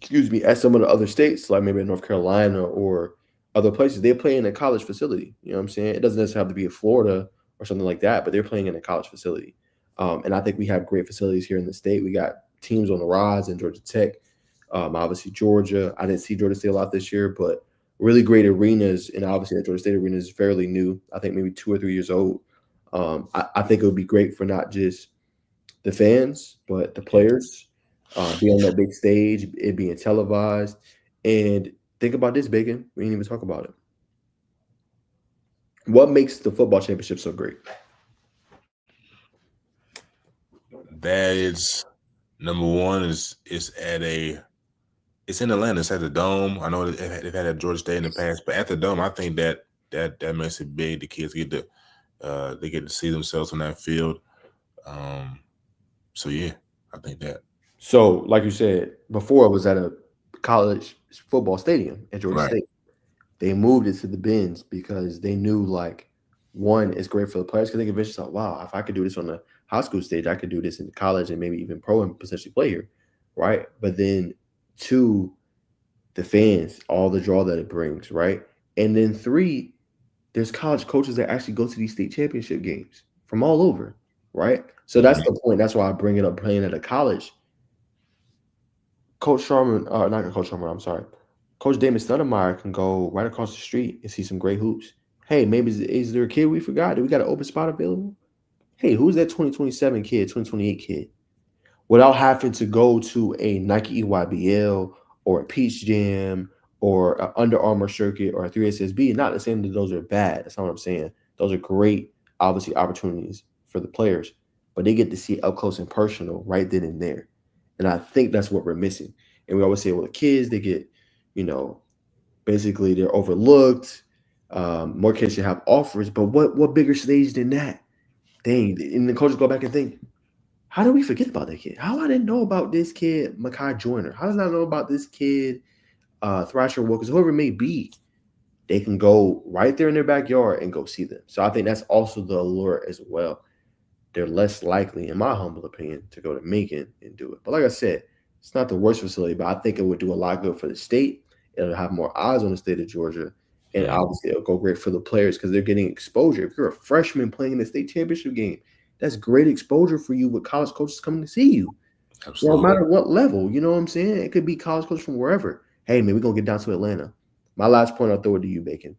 excuse me, at some of the other states, like maybe North Carolina or other places, they're playing in a college facility. You know what I'm saying? It doesn't necessarily have to be a Florida or something like that, but they're playing in a college facility. And I think we have great facilities here in the state. We got teams on the rise in Georgia Tech, obviously Georgia. I didn't see Georgia State a lot this year, but really great arenas. And obviously that Georgia State arena is fairly new. I think maybe 2 or 3 years old. I think it would be great for not just the fans, but the players be on that big stage, it being televised. And think about this, Bacon. We didn't even talk about it. What makes the football championship so great? That is number one is at it's in Atlanta. It's at the Dome. I know they've had at Georgia State in the past, but at the Dome, I think that makes it big. The kids get they get to see themselves on that field. Um, so yeah, I think that. So, like you said, before it was at a college football stadium at Georgia Right. State. They moved it to the bins because they knew, like, one, it's great for the players because they can eventually like, wow, if I could do this on the high school stage, I could do this in college and maybe even pro and potentially play here, right? But then two, the fans, all the draw that it brings, right? And then three, there's college coaches that actually go to these state championship games from all over, right? So that's Mhm. the point. That's why I bring it up playing at a college. Coach Sharman, not Coach Sharman, I'm sorry. Coach Damon Stoudemire can go right across the street and see some great hoops. Hey, maybe is there a kid we forgot? Do we got an open spot available? Hey, who's that 2027 kid, 2028 kid? Without having to go to a Nike EYBL or a Peach Jam or an Under Armour circuit or a 3SSB. Not saying that those are bad. That's not what I'm saying. Those are great, obviously, opportunities for the players, but they get to see up close and personal right then and there. And I think that's what we're missing. And we always say, well, the kids, they get, you know, basically they're overlooked. More kids should have offers, but what bigger stage than that? Dang, and the coaches go back and think, how did we forget about that kid? How I didn't know about this kid, Makai Joyner? How did I know about this kid, Thrasher Wilkins, whoever it may be? They can go right there in their backyard and go see them. So I think that's also the allure as well. They're less likely, in my humble opinion, to go to Macon and do it. But like I said, it's not the worst facility, but I think it would do a lot good for the state. It'll have more eyes on the state of Georgia. And Mhm. obviously, it'll go great for the players because they're getting exposure. If you're a freshman playing in the state championship game, that's great exposure for you with college coaches coming to see you. No Absolutely. matter what level, you know what I'm saying? It could be college coaches from wherever. Hey, man, we're going to get down to Atlanta. My last point, I'll throw it to you, Bacon.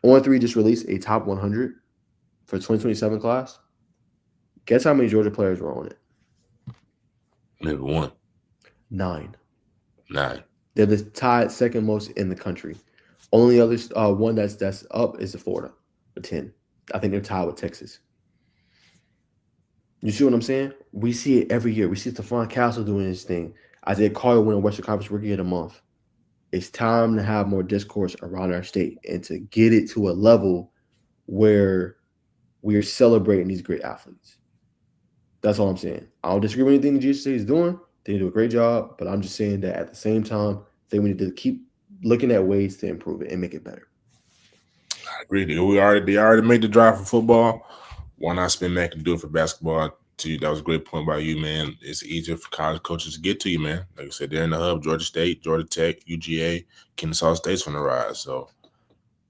On3 just released a top 100 for 2027 class. Guess how many Georgia players were on it? Maybe one, 9. nine. They're the tied second most in the country. Only other one that's up is the Florida with 10. I think they're tied with Texas. You see what I'm saying? We see it every year. We see Stephon Castle doing his thing. Isaiah Collier winning Western Conference Rookie of the Month. It's time to have more discourse around our state and to get it to a level where we're celebrating these great athletes. That's all I'm saying. I don't disagree with anything the GSC is doing. They do a great job, but I'm just saying that at the same time, they need to keep looking at ways to improve it and make it better. I agree. They already made the drive for football. Why not spin back and do it for basketball? To you, that was a great point by you, man. It's easier for college coaches to get to you, man. Like I said, they're in the hub. Georgia State, Georgia Tech, UGA, Kennesaw State's on the rise. So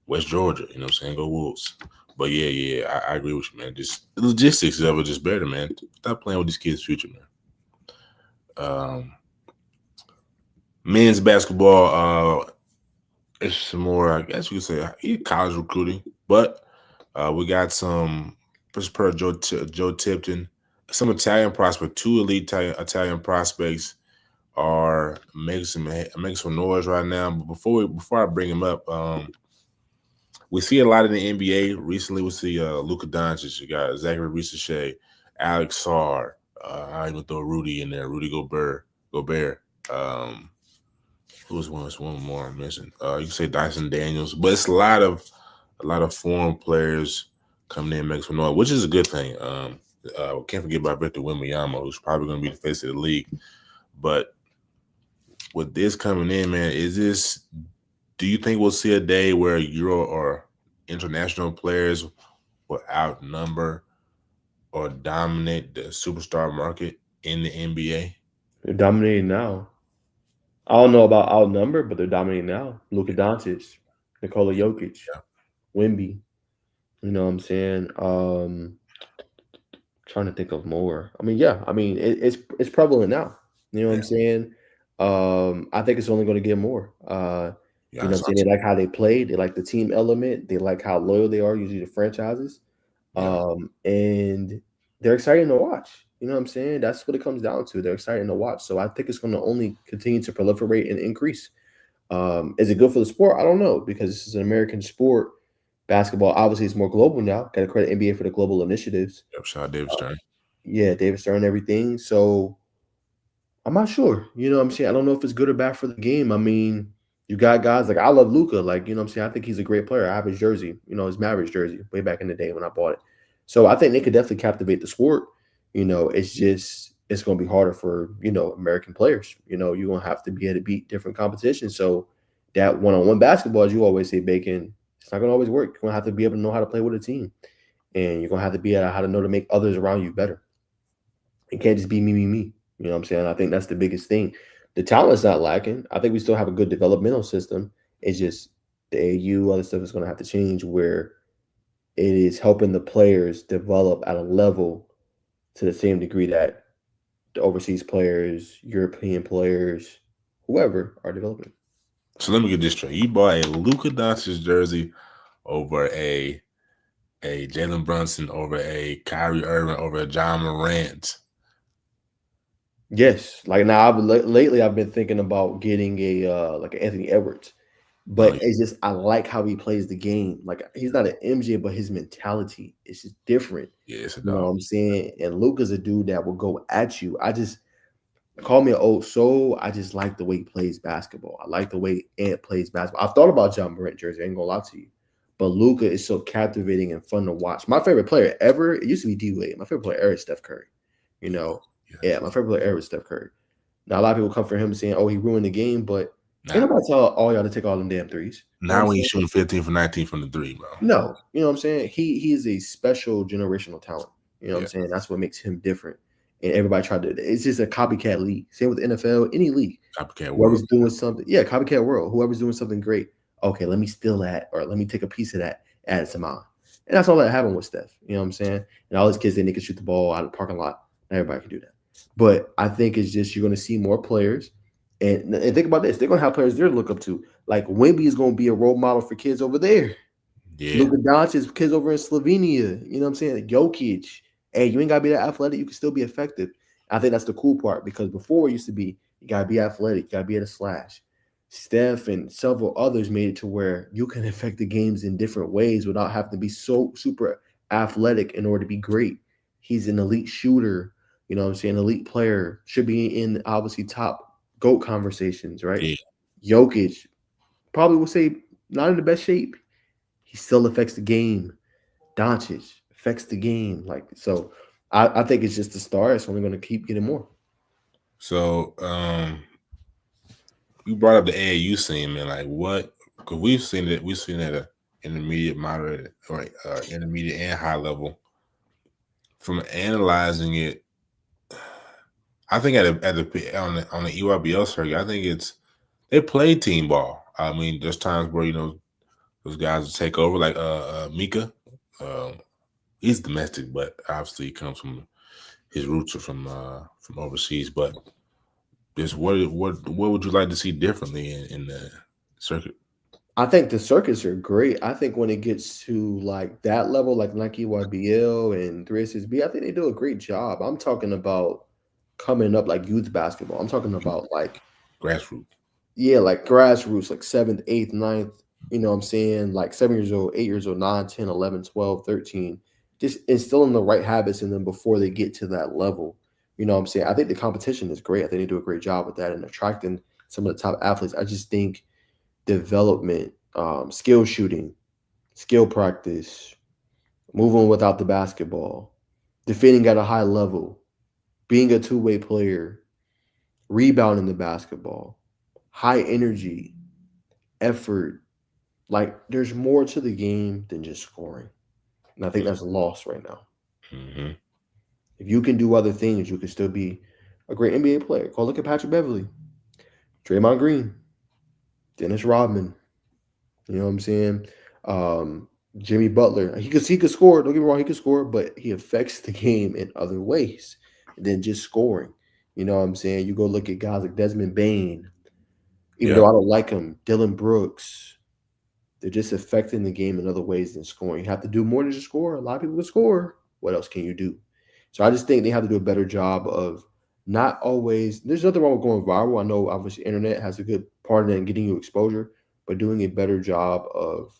West Georgia, you know what I'm saying? Go Wolves. But yeah, I agree with you, man. Just the logistics of it just better, man. Stop playing with these kids' future, man. Men's basketball, it's some more, I guess you could say, college recruiting. But we got some, first per Joe Tipton, some Italian prospects, two elite Italian prospects are making some noise right now. But before I bring them up, we see a lot in the NBA recently. We see Luka Doncic, you got Zachary Ricochet, Alex Sarr. I even throw Rudy in there, Rudy Gobert. Um, who's one more I'm missing? You can say Dyson Daniels, but it's a lot of foreign players coming in, making some noise, which is a good thing. Can't forget about Victor Wembanyama, who's probably going to be the face of the league. But with this coming in, man, do you think we'll see a day where Euro or international players will outnumber or dominate the superstar market in the NBA? They're dominating now. I don't know about outnumbered, but they're dominating now. Luka Doncic, Nikola Jokic, Yeah. Wemby. You know what I'm saying? Trying to think of more. I mean, yeah. I mean, it's prevalent now. You know what I'm saying? I think it's only going to get more. Yeah, You know what I'm saying? They like how they play. They like the team element. They like how loyal they are, usually to franchises. yeah. And they're exciting to watch. You know what I'm saying? That's what it comes down to. They're exciting to watch. So I think it's going to only continue to proliferate and increase. Is it good for the sport? I don't know, because this is an American sport. Basketball obviously is more global now. Got to credit NBA for the global initiatives. Yep, shout out David Stern. Yeah, David Stern and everything. So I'm not sure. You know what I'm saying? I don't know if it's good or bad for the game. I mean, you got guys like I love Luca. Like, you know what I'm saying? I think he's a great player. I have his jersey, his Mavericks jersey way back in the day when I bought it. So I think they could definitely captivate the sport. It's just it's gonna be harder for, American players. You're gonna have to be able to beat different competitions. So that one-on-one basketball, as you always say, Bacon, it's not gonna always work. You're gonna have to be able to know how to play with a team. And you're gonna have to be able to how to know to make others around you better. It can't just be me, me, me. You know what I'm saying? I think that's the biggest thing. The talent's not lacking. I think we still have a good developmental system. It's just the AU, other stuff is going to have to change where it is helping the players develop at a level to the same degree that the overseas players, European players, whoever are developing. So let me get this straight. You bought a Luka Doncic jersey over a Jalen Brunson, over a Kyrie Irving, over a John Morant. Yes, like now lately I've been thinking about getting a like an Anthony Edwards, but Oh, it's just I like how he plays the game. Like he's not an MJ, but his mentality is just different. yeah, it's a You know what dog. I'm saying? And Luka's a dude that will go at you. I just call me an old soul. I just like the way he plays basketball. I like the way Ant plays basketball. I've thought about John Morant jersey. I ain't gonna lie to you, but Luka is so captivating and fun to watch. My favorite player ever, it used to be D Wade. My favorite player ever is Steph Curry. You know, yeah, my favorite player ever is Steph Curry. Now a lot of people come for him saying, "Oh, he ruined the game," but ain't nobody tell all y'all to take all them damn threes. You know what Now I'm when you saying? shooting 15 for 19 from the three, bro. No, you know what I'm saying? He is a special generational talent. You know what Yeah. I'm saying? That's what makes him different. And everybody tried to. It's just a copycat league. Same with the NFL, any league. Copycat world. Whoever's doing something, yeah, copycat world. Whoever's doing something great. Okay, let me steal that, or let me take a piece of that, add it to mine. And that's all that happened with Steph. You know what I'm saying? And all these kids think they can shoot the ball out of the parking lot. Not everybody can do that. But I think it's just you're going to see more players. And think about this: they're going to have players there to look up to. Like Wemby is going to be a role model for kids over there. Yeah. Luka Doncic, kids over in Slovenia. You know what I'm saying? Jokic. Hey, you ain't gotta be that athletic. You can still be effective. I think that's the cool part because before it used to be you gotta be athletic, you gotta be able to slash. Steph and several others made it to where you can affect the games in different ways without having to be so super athletic in order to be great. He's an elite shooter. You know what I'm saying? Elite player. Should be in obviously top GOAT conversations, right? Yeah. Jokic probably would say not in the best shape. He still affects the game. Doncic affects the game. Like so, I think it's just the start. It's only going to keep getting more. So you brought up the AAU scene, man. Like what? Because we've seen it at a intermediate, moderate, or intermediate and high level. From analyzing it, I think on the EYBL circuit, I think they play team ball. I mean, there's times where those guys will take over, like Mika. He's domestic, but obviously he comes from his roots are from overseas. But just what would you like to see differently in the circuit? I think the circuits are great. I think when it gets to like that level, like Nike YBL and 3SSB, I think they do a great job. I'm talking about coming up like youth basketball. I'm talking about like, Grassroots. yeah, like grassroots, like seventh, eighth, ninth, you know what I'm saying? Like 7 years old, 8 years old, 9, 10, 11, 12, 13. Just instilling the right habits in them before they get to that level. You know what I'm saying? I think the competition is great. I think they do a great job with that and attracting some of the top athletes. I just think development, skill shooting, skill practice, moving without the basketball, defending at a high level, being a two-way player, rebounding the basketball, high energy, effort. Like there's more to the game than just scoring. And I think that's lost right now. Mm-hmm. If you can do other things, you can still be a great NBA player. Go look at Patrick Beverly, Draymond Green, Dennis Rodman. You know what I'm saying? Um, Jimmy Butler. He could score. Don't get me wrong, he could score, but he affects the game in other ways than just scoring. You know what I'm saying? You go look at guys like Desmond Bain, even though Yeah. I don't like him, Dylan Brooks. They're just affecting the game in other ways than scoring. You have to do more than just score. A lot of people can score. What else can you do? So I just think they have to do a better job of not always. There's nothing wrong with going viral. I know obviously internet has a good part in it and getting you exposure, but doing a better job of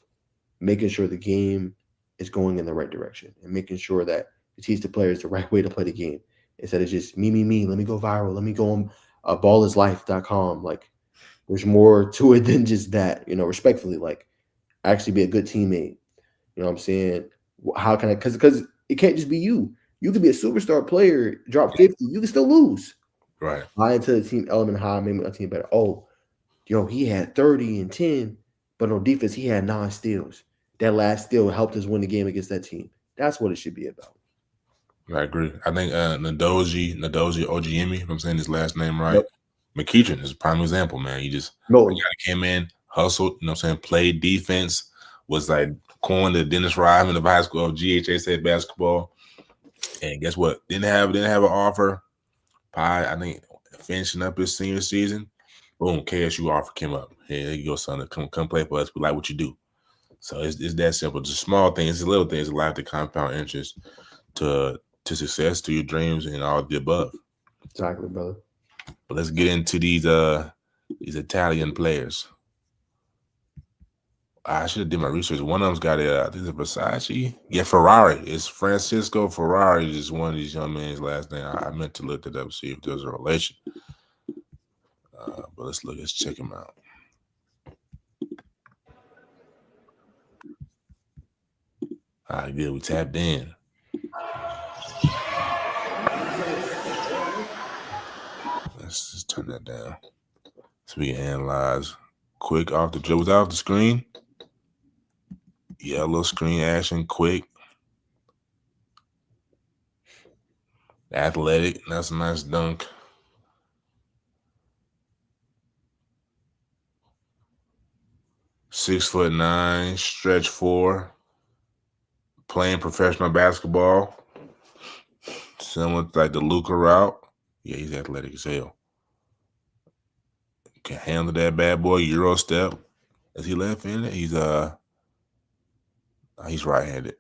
making sure the game is going in the right direction and making sure that you teach the players the right way to play the game instead of just me. Let me go viral. Let me go on ballislife.com. Like there's more to it than just that. You know, respectfully, like actually be a good teammate. You know what I'm saying? How can I? Because it can't just be you. You could be a superstar player, drop 50, you can still lose. Right. Buy into the team element, how I made my team better. Oh, he had 30 and 10, but on defense, he had 9 steals. That last steal helped us win the game against that team. That's what it should be about. I agree. I think Nadoji Ojiemi, if I'm saying his last name right, Yep. McEachern is a prime example, man. He just the Milton. guy came in, hustled, you know what I'm saying, played defense, was like coined the Dennis Rodman of high school of GHSA basketball. And guess what? Didn't have an offer. Pie, I think finishing up his senior season. Boom, KSU offer came up. Hey, there you go, son. Come play for us. We like what you do. So it's that simple. Just small things, it's little things, allow the compound interest to success, to your dreams, and all of the above. Exactly, brother. But let's get into these Italian players. I should have did my research. One of them's got I think it's Versace. Yeah, Ferrari. It's Francisco Ferrari. Is one of these young men's last name. I meant to look it up, see if there's a relation. But let's look. Let's check him out. All right, good. We tapped in. Let's just turn that down so we can analyze quick off the dribble. Was that off the screen? Yeah, a little screen action, quick, athletic. That's a nice dunk. .6'9", stretch 4, playing professional basketball, similar to like the Luka route. Yeah, he's athletic as hell. Can handle that bad boy Euro step. Is he left-handed? He's right-handed.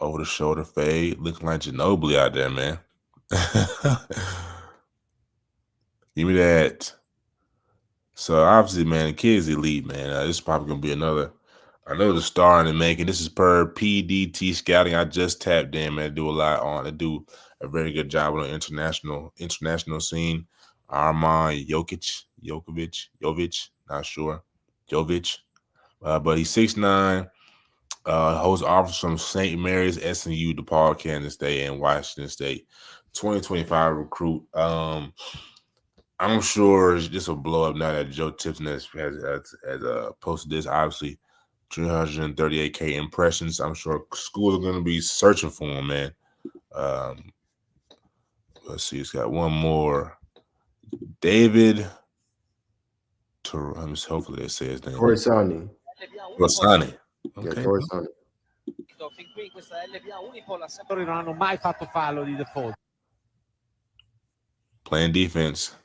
Over the shoulder fade, looking like Ginobili out there, man. Give me that. So obviously, man, the kid's elite, man. This is probably gonna be another star in the making. This is per PDT scouting. I just tapped in, man. They do a very good job on the international scene. Armand Jovic, not sure, Jovic, but he's 6'9". Holds offers from St. Mary's, SMU, DePaul, Kansas State, and Washington State. 2025 recruit. I'm sure this will blow up now that Joe Tipton has posted this. Obviously, 338K impressions. I'm sure schools are going to be searching for him, man. Let's see. It's got one more. David. Hopefully they say his name. Torresani. Rossani. Yeah, Okay. Torresani. Non hanno mai fatto fallo di default. Playing defense.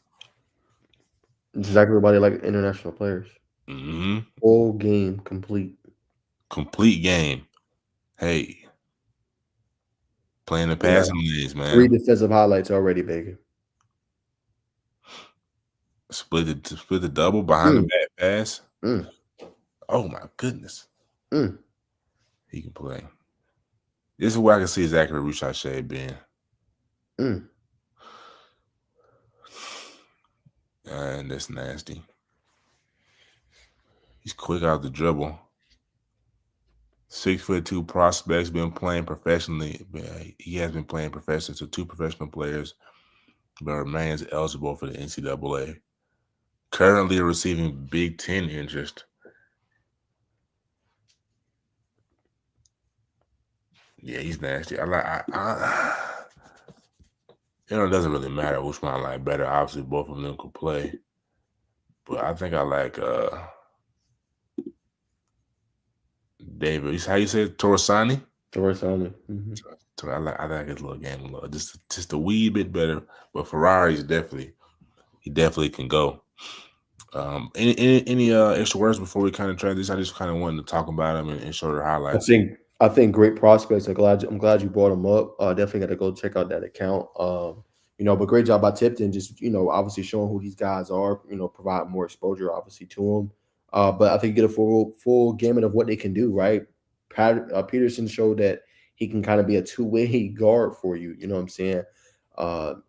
Exactly everybody like international players. Mm-hmm. Full game complete. Complete game. Hey, playing the We got passing lanes, 3 man. defensive highlights already, baby. Split the double behind the Mm, back pass. mm, Oh my goodness, mm, he can play. This is where I can see his accurate Ricochet being. mm. And that's nasty. He's quick out the dribble. 6'2" prospects, been playing professionally. He has been playing professionally, so 2 professional players, but remains eligible for the NCAA. Currently receiving Big Ten interest. Yeah, he's nasty. It doesn't really matter which one I like better. Obviously, both of them could play, but I think I like David. How you say it? Torresani? Torresani. Mm-hmm. I like his little game a little, just a wee bit better. But Ferrari's definitely can go. Any extra words before we kind of transition? I just kind of wanted to talk about him and show the highlights. I think great prospects. I'm glad you brought them up. Definitely got to go check out that account. But great job by Tipton. Just obviously showing who these guys are. Provide more exposure, obviously, to them. But I think you get a full gamut of what they can do. Right, Peterson showed that he can kind of be a two-way guard for you. You know what I'm saying?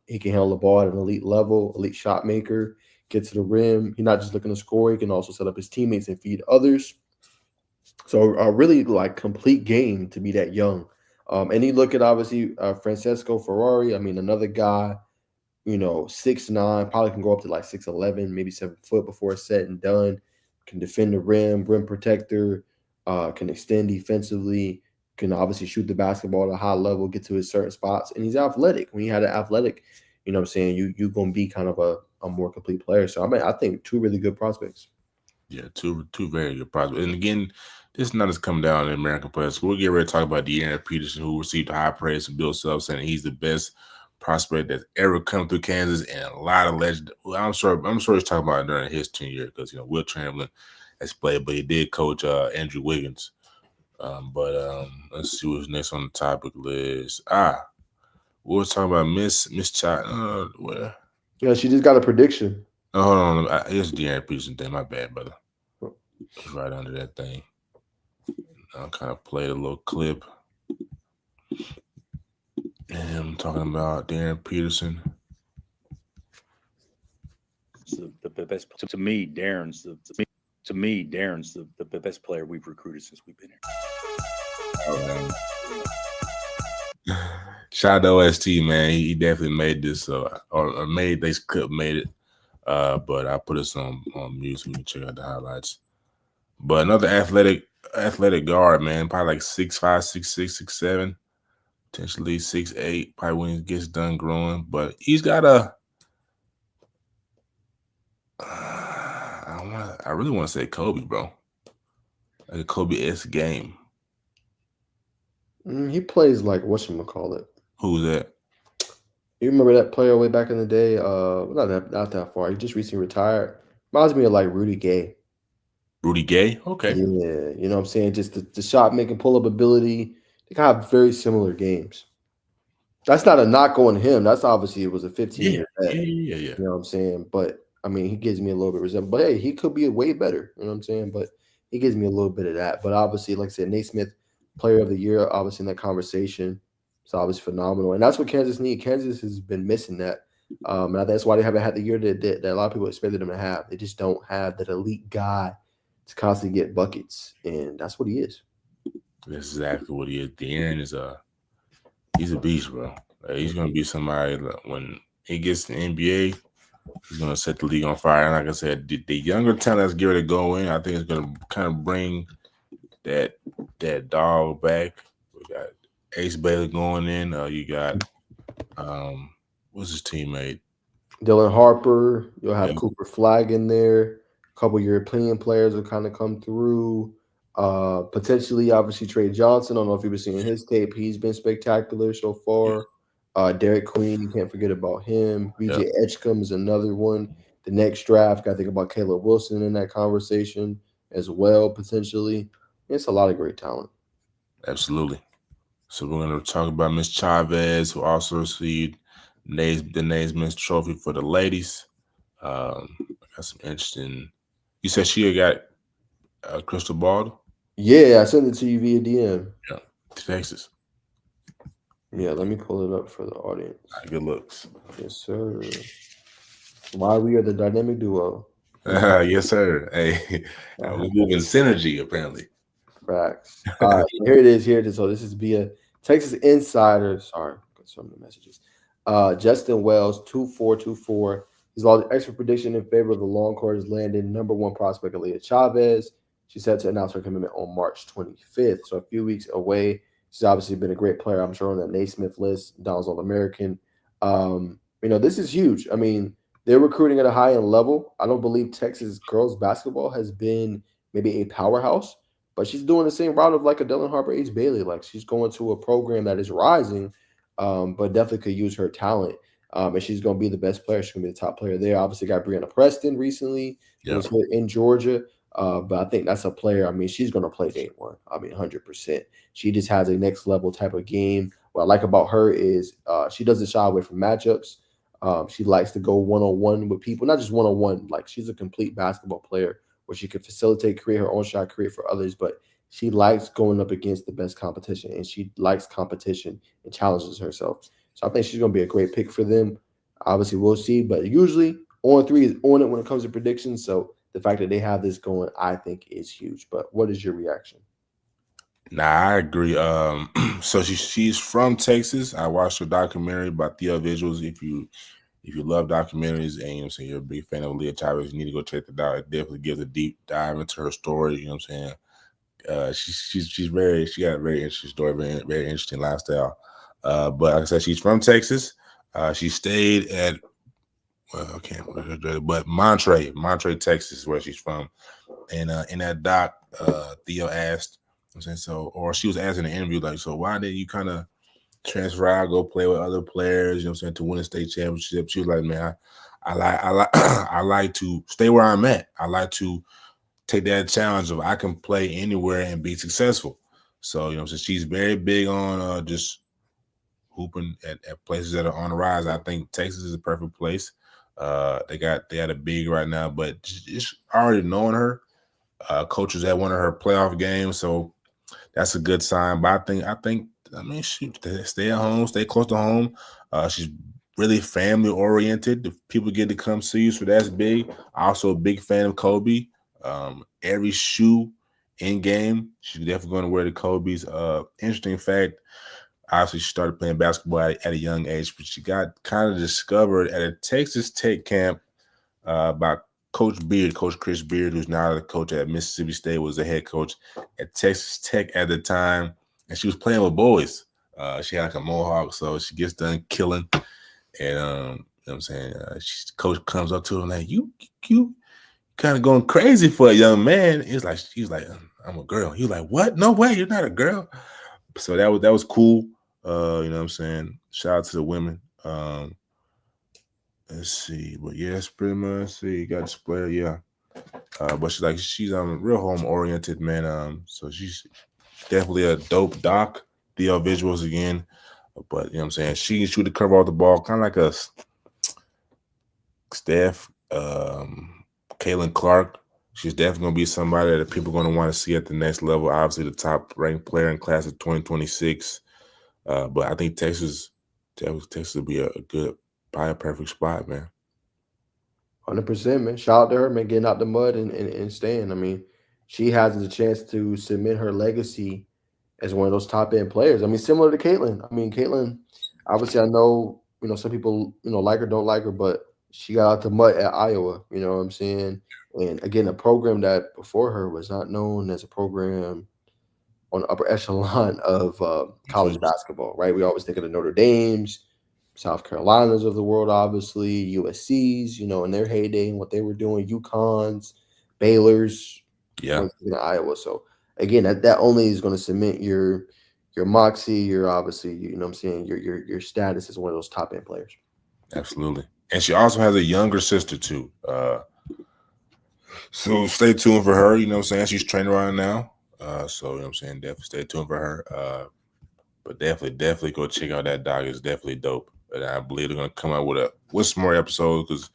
He can handle the ball at an elite level, elite shot maker, get to the rim. He's not just looking to score; he can also set up his teammates and feed others. So a really like complete game to be that young. And you look at obviously Francesco Ferrari. I mean, another guy, 6'9", probably can go up to like 6'11", maybe 7 foot before it's said and done. Can defend the rim protector, can extend defensively, can obviously shoot the basketball at a high level, get to his certain spots, and he's athletic. When you had an athletic, what I'm saying, you're gonna be kind of a more complete player. So I think 2 really good prospects. Yeah, two very good prospects. And again, this is not just coming down to American players. We'll get ready to talk about De'Aaron Peterson, who received high praise from Bill Self, saying he's the best prospect that's ever come through Kansas, and a lot of legend. Well, I'm sure he's talking about it during his tenure because Will Chamberlain has played, but he did coach Andrew Wiggins. Let's see what's next on the topic list. We were talking about Miss Child. Where? Yeah, she just got a prediction. Oh, hold on. It's De'Aaron Peterson thing. My bad, brother. It's right under that thing. I'll kind of play a little clip. And I'm talking about De'Aaron Peterson. The best to me, Darren's the best player we've recruited since we've been here. Oh, man. Shout out to OST, man. He definitely made this, or made this clip, made it. But I put this on mute so we can check out the highlights. But another athletic guard, man, probably like 6'5", 6'6", 6'7", potentially 6'8", probably when he gets done growing. But he's got I really want to say Kobe, bro. Like a Kobe-esque game. He plays like whatchamacallit. Who's that? You remember that player way back in the day? Not that far. He just recently retired. Reminds me of like Rudy Gay. Rudy Gay? Okay. Yeah, you know what I'm saying? Just the shot making, pull up ability. They kind of have very similar games. That's not a knock on him. That's obviously it was a 15-year bet. Yeah. You know what I'm saying? But I mean, he gives me a little bit of resentment. But hey, he could be way better. You know what I'm saying? But he gives me a little bit of that. But obviously, like I said, Nate Smith, player of the year, obviously in that conversation. It's obviously phenomenal. And that's what Kansas needs. Kansas has been missing that. And I think that's why they haven't had the year that a lot of people expected them to have. They just don't have that elite guy to constantly get buckets. And that's what he is. That's exactly what he is. De'Aaron is he's a beast, bro. He's gonna be somebody when he gets to the NBA. He's gonna set the league on fire. And like I said, the younger talent that's getting ready to go in, I think it's gonna kind of bring that dog back. We got Ace Bailey going in. You got what's his teammate? Dylan Harper. You'll have Cooper Flag in there. A couple European players will kind of come through. Potentially, obviously, Trey Johnson. I don't know if you've been seeing his tape. He's been spectacular so far. Derek Queen, you can't forget about him. VJ Edgecombe is another one the next draft. Got to think about Caleb Wilson in that conversation as well, potentially. It's a lot of great talent. Absolutely. So we're going to talk about Miss Chavez, who also received the Naismith Trophy for the ladies. Got some interesting. You said she got a crystal ball. Yeah, I sent it to you via DM. Yeah, Texas. Yeah, let me pull it up for the audience. Good looks. Yes, sir. Why we are the dynamic duo. Yes, sir. Hey, we're moving synergy apparently. Facts. All right, here it is. Here it is. So this is via Texas Insider. Sorry, got so many messages. Justin Wells, 2424. He's lost extra prediction in favor of the Longhorns landing number one prospect Aaliyah Chavez. She's set to announce her commitment on March 25th. So a few weeks away. She's obviously been a great player. I'm sure on that Naismith list, Donald's All-American. This is huge. I mean, they're recruiting at a high end level. I don't believe Texas girls basketball has been maybe a powerhouse, but she's doing the same route of like a Dylan Harper Ace Bailey. Like she's going to a program that is rising, but definitely could use her talent. And she's going to be the best player. She's going to be the top player there. Obviously, got Brianna Preston recently, who was here in Georgia. But I think that's a player. I mean, she's going to play day one. I mean, 100%. She just has a next level type of game. What I like about her is she doesn't shy away from matchups. She likes to go one-on-one with people, not just one-on-one. Like she's a complete basketball player where she can facilitate, create her own shot, create for others. But she likes going up against the best competition, and she likes competition and challenges herself. So I think she's going to be a great pick for them. Obviously, we'll see. But usually, On Three is on it when it comes to predictions. So the fact that they have this going, I think, is huge. But what is your reaction? Nah, I agree. So she's from Texas. I watched her documentary about the visuals. If you love documentaries and you're a big fan of Leah Chavez, you need to go check that out. It definitely gives a deep dive into her story. You know what I'm saying? She got a very interesting story, very, very interesting lifestyle. But like I said, she's from Texas. She stayed at but Monterey, Texas, where she's from. And in that doc, Theo asked, I'm saying or she was asking in the interview, like, so why did you kind of transfer out, go play with other players, you know what I'm saying, to win a state championship? She was like, man, I like to stay where I'm at. I like to take that challenge of I can play anywhere and be successful. So, you know, so she's very big on just hooping at places that are on the rise. I think Texas is a perfect place. They had a big right now, but just already knowing her, coaches at one of her playoff games, so that's a good sign. But I mean, she stay at home, stay close to home. She's really family oriented. If people get to come see you, so that's big. Also a big fan of Kobe. Every shoe in game, she's definitely going to wear the Kobe's. Interesting fact, obviously she started playing basketball at a young age, but she got kind of discovered at a Texas Tech camp by Coach Chris Beard, who's now the coach at Mississippi State, was the head coach at Texas Tech at the time, and she was playing with boys. She had like a mohawk, so she gets done killing, and you know what I'm saying, coach comes up to her like, you kind of going crazy for a young man. He's like, I'm a girl. He was like, what? No way, you're not a girl. So that was cool. You know what I'm saying? Shout out to the women. Let's see, but yeah, it's pretty much. See, you got this player, yeah. But she's real home oriented, man. So she's definitely a dope doc. The visuals again, but you know what I'm saying, she can shoot the curve off the ball, kind of like a Steph, Kaylin Clark. She's definitely gonna be somebody that people are gonna want to see at the next level. Obviously, the top ranked player in class of 2026. But I think Texas will be a good. Probably a perfect spot, man. 100%, man. Shout out to her, man, getting out the mud and staying. I mean, she has the chance to cement her legacy as one of those top end players. I mean, similar to Caitlin. I mean, Caitlin, obviously, I know, some people, like her, don't like her, but she got out the mud at Iowa. You know what I'm saying? And again, a program that before her was not known as a program on the upper echelon of college basketball, right? We always think of the Notre Dames, South Carolinas of the world, obviously, USC's, in their heyday and what they were doing, UConn's, Baylor's, yeah, in Iowa. So again, that only is going to cement your moxie, your obviously, what I'm saying, your status as one of those top end players. Absolutely. And she also has a younger sister too. So stay tuned for her. You know what I'm saying? She's training right now. So you know what I'm saying? Definitely stay tuned for her. But definitely go check out that doc. It's definitely dope. And I believe they're gonna come out with some more episodes because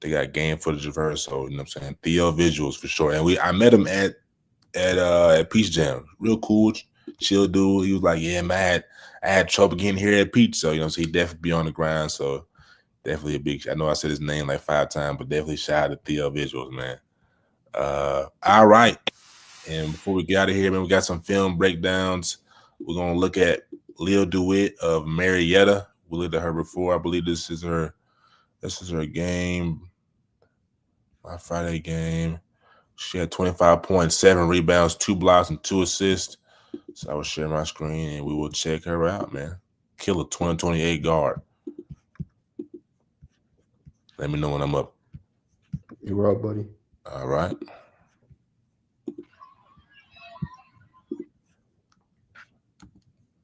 they got game footage of her. So you know what I'm saying? Theo visuals for sure. And I met him at Peach Jam. Real cool, chill dude. He was like, yeah, man, I had trouble getting here at Peach. So you know, so he definitely be on the grind. So definitely a big. I know I said his name like 5 times, but definitely shout out to Theo visuals, man. All right. And before we get out of here, man, we got some film breakdowns. We're gonna look at Lil DeWitt of Marietta. We looked at her before. I believe this is her game. My Friday game. She had 25.7 rebounds, 2 blocks, and 2 assists. So I will share my screen and we will check her out, man. Killer 2028 guard. Let me know when I'm up. You're up, buddy. All right.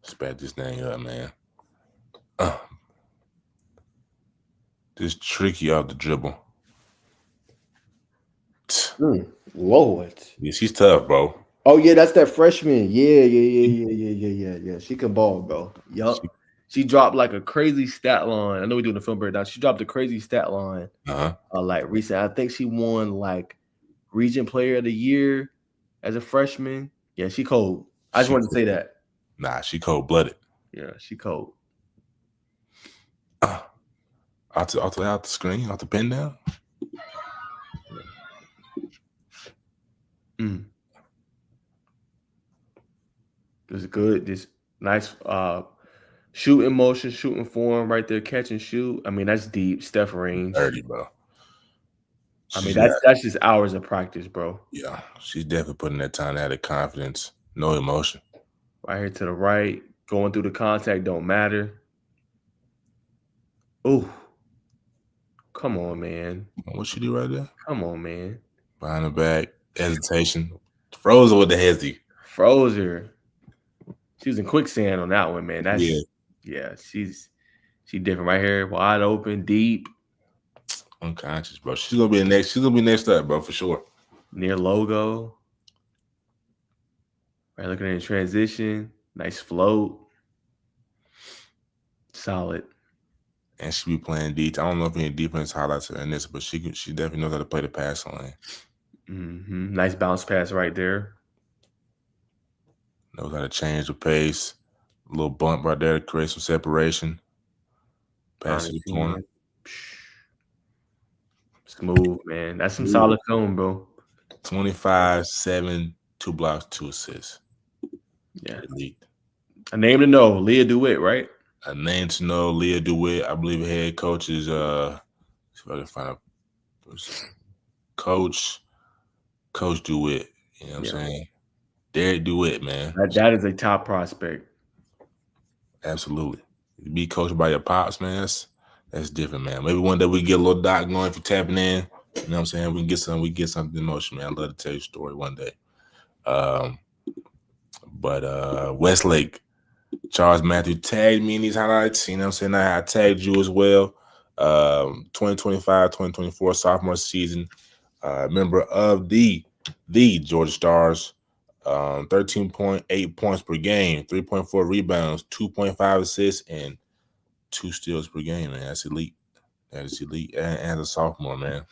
Spat this thing up, man. Just tricky off the dribble. Lord. Yeah, she's tough, bro. Oh yeah, that's that freshman. Yeah. She can ball, bro. Yup. She dropped like a crazy stat line. I know we're doing the film breakdown. She dropped a crazy stat line. Like recent. I think she won like Region Player of the Year as a freshman. Yeah, she cold. I just wanted to say that. Nah, she cold blooded. Yeah, she cold. Out the screen, out the pin down. This is good. This nice shooting motion, shooting form right there, catch and shoot. I mean, that's deep. Steph range. 30, bro. I mean, that's just hours of practice, bro. Yeah, she's definitely putting that time, that confidence, no emotion. Right here to the right, going through the contact don't matter. Oh, come on, man. What she do right there? Come on, man. Behind the back, hesitation. Froze her with the hezzy. Froze her. She was in quicksand on that one, man. That's she different right here. Wide open, deep. Unconscious, bro. She's gonna be next up, bro, for sure. Near logo. Right, looking at the transition. Nice float. Solid. And she be playing deep. I don't know if any defense highlights her in this, but she definitely knows how to play the pass lane. Nice bounce pass right there. Knows how to change the pace. A little bump right there to create some separation. Pass to the corner. Smooth, man. That's some solid film, bro. 25, 7, 2 blocks, 2 assists. Yeah. Elite. A name to know, Leah DeWitt, right? A name to know, Leah DeWitt. I believe head coach is see if I can find a coach DeWitt. You know what I'm saying? Derek DeWitt, man. That is a top prospect. Absolutely. You be coached by your pops, man. That's different, man. Maybe one day we get a little doc going if you're tapping in. You know what I'm saying? We get something emotional, man. I'd love to tell you a story one day. But Westlake, Charles Matthew tagged me in these highlights. You know what I'm saying? I tagged you as well. 2025, 2024 sophomore season. Member of the Georgia Stars. 13.8 points per game, 3.4 rebounds, 2.5 assists, and 2 steals per game, man. That's elite. That is elite. And as a sophomore, man.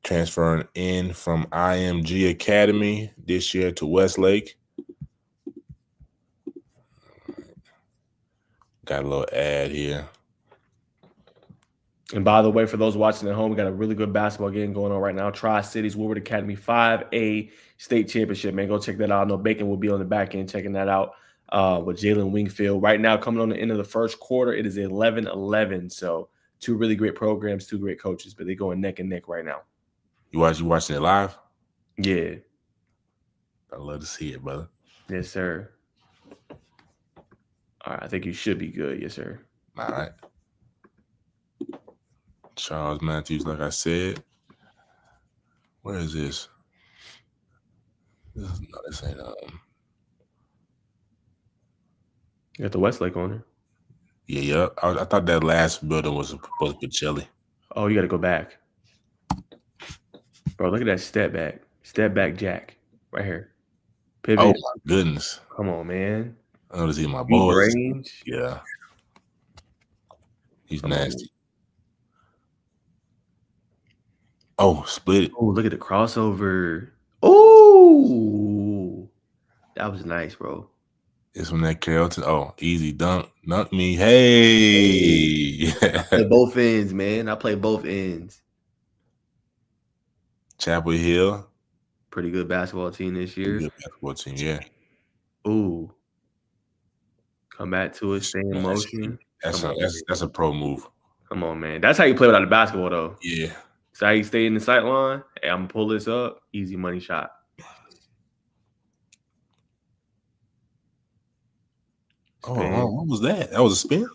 Transferring in from IMG Academy this year to Westlake. Got a little ad here. And by the way, for those watching at home, we got a really good basketball game going on right now. Tri-Cities Woodward Academy 5A state championship, man. Go check that out. I know Bacon will be on the back end checking that out with Jalen Wingfield. Right now, coming on the end of the first quarter, it is 11-11. So 2 really great programs, 2 great coaches, but they're going neck and neck right now. You watching it live? Yeah. I love to see it, brother. Yes, sir. All right, I think you should be good. Yes, sir. All right. Charles Matthews, like I said. Where is this? This ain't You got the Westlake on there. Yeah. I thought that last building was supposed to be chilly. Oh, you got to go back. Bro, look at that step back. Step back jack. Right here. Pivot. Oh my goodness. Come on, man. I want to see my Deep boys. range. Yeah. He's Come on. nasty. Oh, split it. Oh, look at the crossover. Oh, that was nice, bro. It's from that Carrollton. Oh, easy dunk. Dunk me. Hey. Play both ends, man. I play both ends. Chapel Hill. Pretty good basketball team this year. Good basketball team, yeah. Ooh. Come back to it, stay in motion. That's a pro move. Come on, man. That's how you play without the basketball, though. Yeah. That's how you stay in the sight line. Hey, I'm going to pull this up. Easy money shot. Spin. Oh, what was that? That was a spin?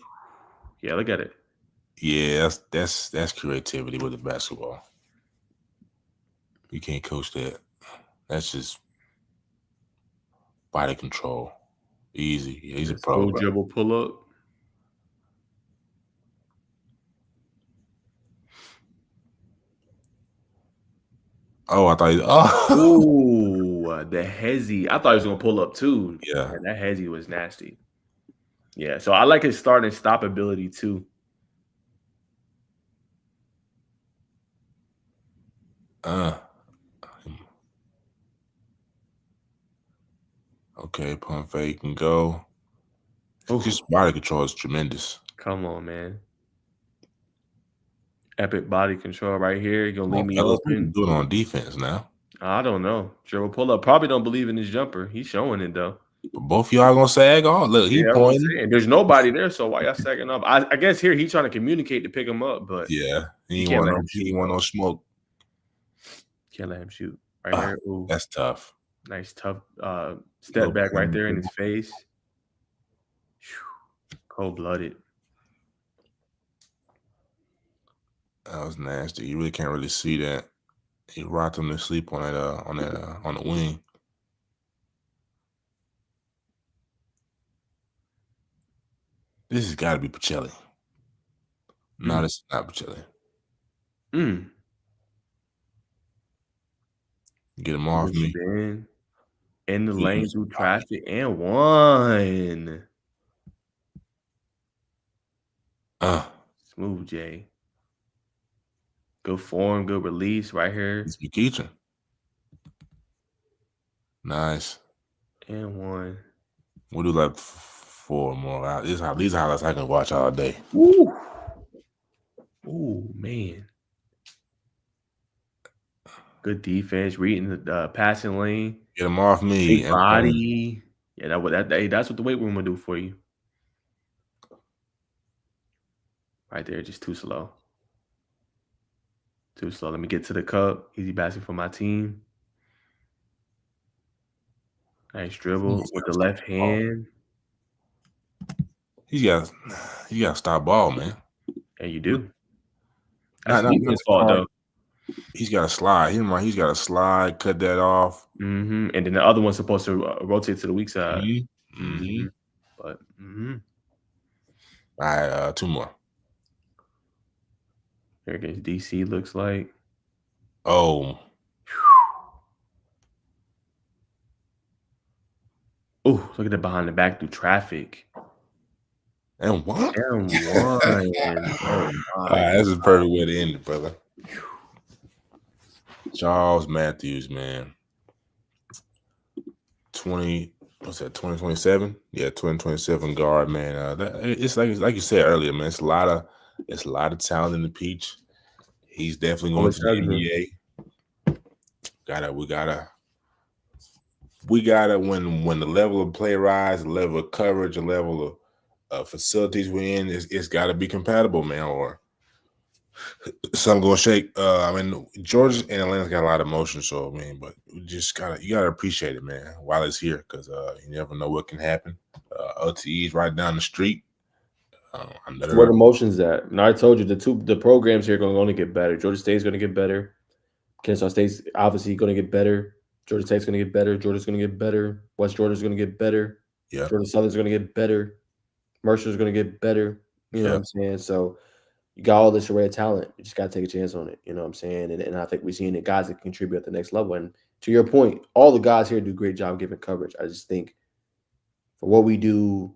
Yeah, look at it. Yeah, that's creativity with the basketball. You can't coach that. That's just body control. Easy. Yeah, he's a pro. Full dribble pull up. Oh, I thought Ooh, the hezzy. I thought he was gonna pull up too. Yeah. Man, that hezzy was nasty. Yeah, so I like his start and stop ability too. Okay, pump fake can go. Oof. His body control is tremendous. Come on, man. Epic body control right here. You're gonna leave me open. Doing on defense now. I don't know. Dribble pull up. Probably don't believe in his jumper. He's showing it though. But both y'all gonna sag off. Look, he pointing. There's nobody there, so why y'all sagging up? I guess here he's trying to communicate to pick him up, but yeah, he can't want let him shoot. no smoke. Can't let him shoot right here. Ooh, that's tough. Nice tough step back right there in his face. Cold blooded. That was nasty. You really can't really see that. He rocked him to sleep on the wing. This has got to be Pacelli. No, this is not Pacelli. Get him off me. In the lane through traffic and one. Smooth J. Good form, good release right here. It's McEachin. Nice. And one. We'll do like 4 more. These highlights I can watch all day. Ooh. Ooh, man. Good defense, reading the passing lane. Get him off me. Big body. Yeah, that's what the weight room will do for you. Right there, just too slow. Too slow. Let me get to the cup. Easy basket for my team. Nice dribble with the left hand. You got to stop ball, man. Yeah, you do. That's not his fault, though. He's got to slide. He's got to slide, cut that off. And then the other one's supposed to rotate to the weak side. But all right, 2 more. Here against DC looks like. Oh. Oh, look at that behind the back through traffic. And what? And one. All right, that's a perfect way to end it, brother. Charles Matthews, man. 2027? Yeah, 2027 guard, man. It's like you said earlier, man. It's a lot of talent in the peach. He's definitely going to the NBA. We gotta when the level of play rise, the level of coverage, the level of facilities we're in, it's gotta be compatible, man, or something gonna shake. Georgia and Atlanta's got a lot of motion, so but you gotta appreciate it, man, while it's here, because you never know what can happen. OTE's right down the street. Where the motion's at? Now I told you the programs here are going to only get better. Georgia State's going to get better. Kennesaw State's obviously going to get better. Georgia State's going to get better. Georgia's going to get better. West Georgia's going to get better. Yeah. Georgia Southern's going to get better. Mercer's going to get better. You know Yeah. what I'm saying? So you got all this array of talent. You just got to take a chance on it. You know what I'm saying? And I think we're seeing the guys that contribute at the next level. And to your point, all the guys here do a great job giving coverage. I just think for what we do,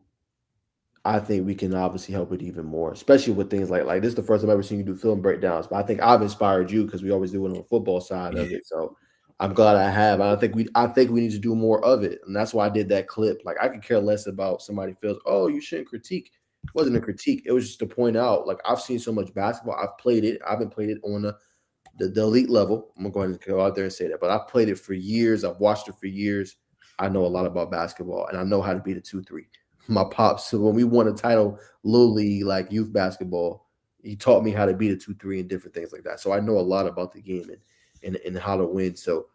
I think we can obviously help it even more, especially with things like this is the first time I've ever seen you do film breakdowns. But I think I've inspired you because we always do it on the football side of it. So I'm glad I have. And I think we need to do more of it. And that's why I did that clip. Like I could care less about somebody feels, oh, you shouldn't critique. It wasn't a critique. It was just to point out, like I've seen so much basketball. I've played it. I haven't played it on the elite level. I'm gonna go ahead and go out there and say that. But I've played it for years. I've watched it for years. I know a lot about basketball and I know how to beat a 2-3. My pops, so when we won a title, little league, like youth basketball, he taught me how to beat a 2-3 and different things like that. So I know a lot about the game and how to win. So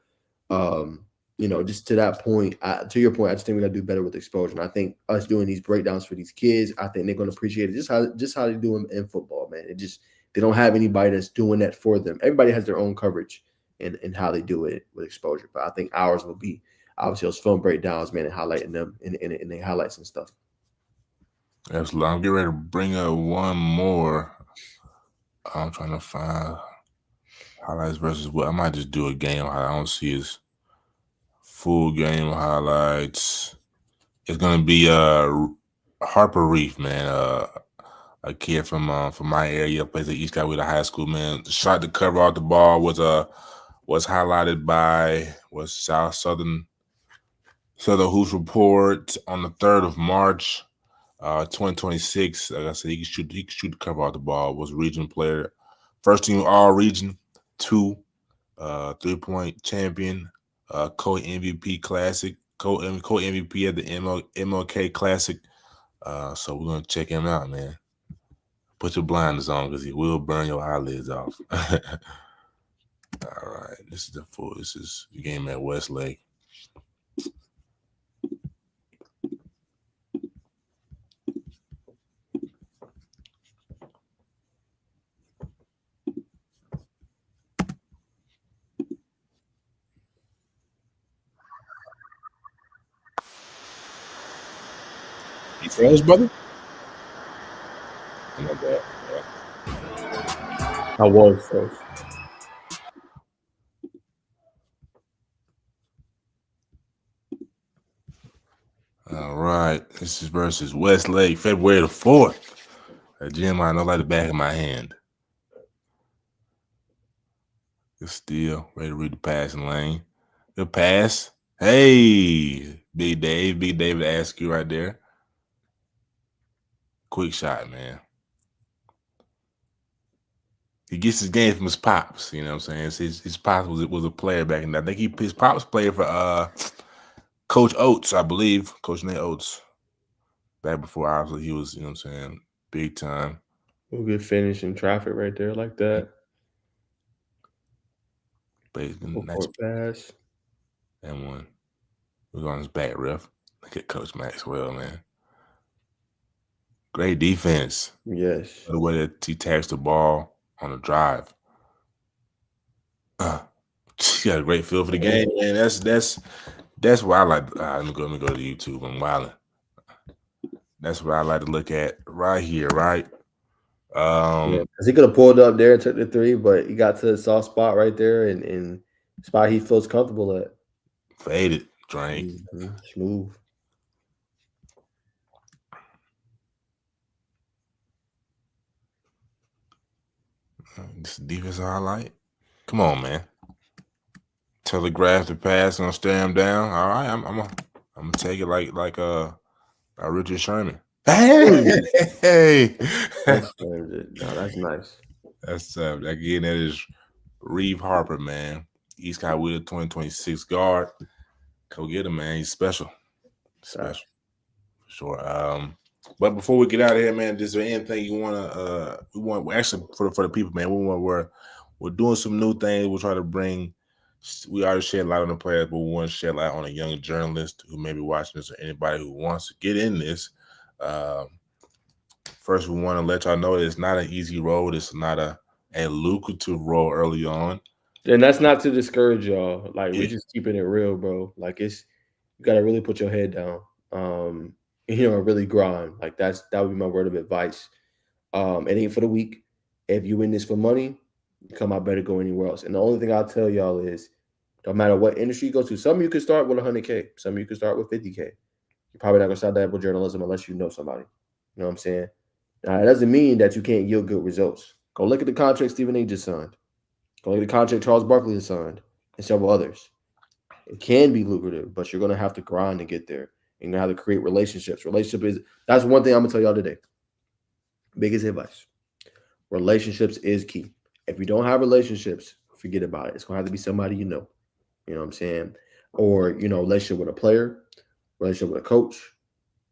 just to that point, to your point, I just think we got to do better with exposure. And I think us doing these breakdowns for these kids, I think they're going to appreciate it. Just how they do them in football, man. They don't have anybody that's doing that for them. Everybody has their own coverage and how they do it with exposure. But I think ours will be obviously those film breakdowns, man, and highlighting them and the highlights and stuff. Absolutely. I'm getting ready to bring up one more. I'm trying to find highlights versus what. I might just do a game highlight. I don't see his full game highlights. It's gonna be Harper Reef, man. A kid from my area, plays at East Coweta High School, man. The shot to cover off the ball was highlighted by Southern Hoops Report on the 3rd of March. 2026, like I said, he can shoot the cover off the ball. Was a region player, first team all region, 2 3-point champion, co-MVP classic, co-MVP at the MLK Classic. So we're gonna check him out, man. Put your blinders on because he will burn your eyelids off. All right, this is the game at Westlake. You froze, brother? My bad. I was froze. All right, this is versus Westlake, February the 4th. That gym I know like the back of my hand. Good steal, ready to read the passing lane. Good pass. Hey, Big David ask you right there. Quick shot, man. He gets his game from his pops. You know what I'm saying? His pops was a player back in that. I think his pops played for Coach Oates, I believe. Coach Nate Oates. Back before obviously he was, you know what I'm saying, big time. We'll get finished in traffic right there like that. But he's been nice Court pass. and one. We're on his back, ref. Look at Coach Maxwell, man. Great defense. Yes. The way that he tags the ball on the drive. He got a great feel for the game, man. That's why I like. Let me go to YouTube. I'm wilding. That's what I like to look at right here, right? Because he could have pulled up there and took the 3, but he got to the soft spot right there and spot he feels comfortable at. Faded, drank. Smooth. This defense highlight. Come on, man. Telegraph the pass, gonna stare him down. All right, I'm gonna take it like Richard Sherman. Hey, That's nice. That's again. That is Reeve Harper, man. East Coweta 2026 guard. Go get him, man. He's special. For sure. But before we get out of here, man, is there anything you wanna we actually for the people, man, we're doing some new things. We'll try to bring. We already shed light on the players, but we want to shed light on a young journalist who may be watching this or anybody who wants to get in this. First, we want to let y'all know it's not an easy road. It's not a lucrative road early on. And that's not to discourage y'all. Like, we're just keeping it real, bro. Like, you got to really put your head down. really grind. Like that would be my word of advice. It ain't for the weak. If you in this for money, you come out better go anywhere else. And the only thing I'll tell y'all is, no matter what industry you go to, some of you can start with 100K, some of you can start with 50K. You're probably not gonna start that with journalism unless you know somebody. You know what I'm saying? Now, it doesn't mean that you can't yield good results. Go look at the contract Stephen A. just signed. Go look at the contract Charles Barkley has signed, and several others. It can be lucrative, but you're gonna have to grind to get there. You're gonna have to create relationships. That's one thing I'm gonna tell y'all today. Biggest advice. Relationships is key. If you don't have relationships, forget about it. It's gonna have to be somebody you know. You know what I'm saying? Or, relationship with a player, relationship with a coach.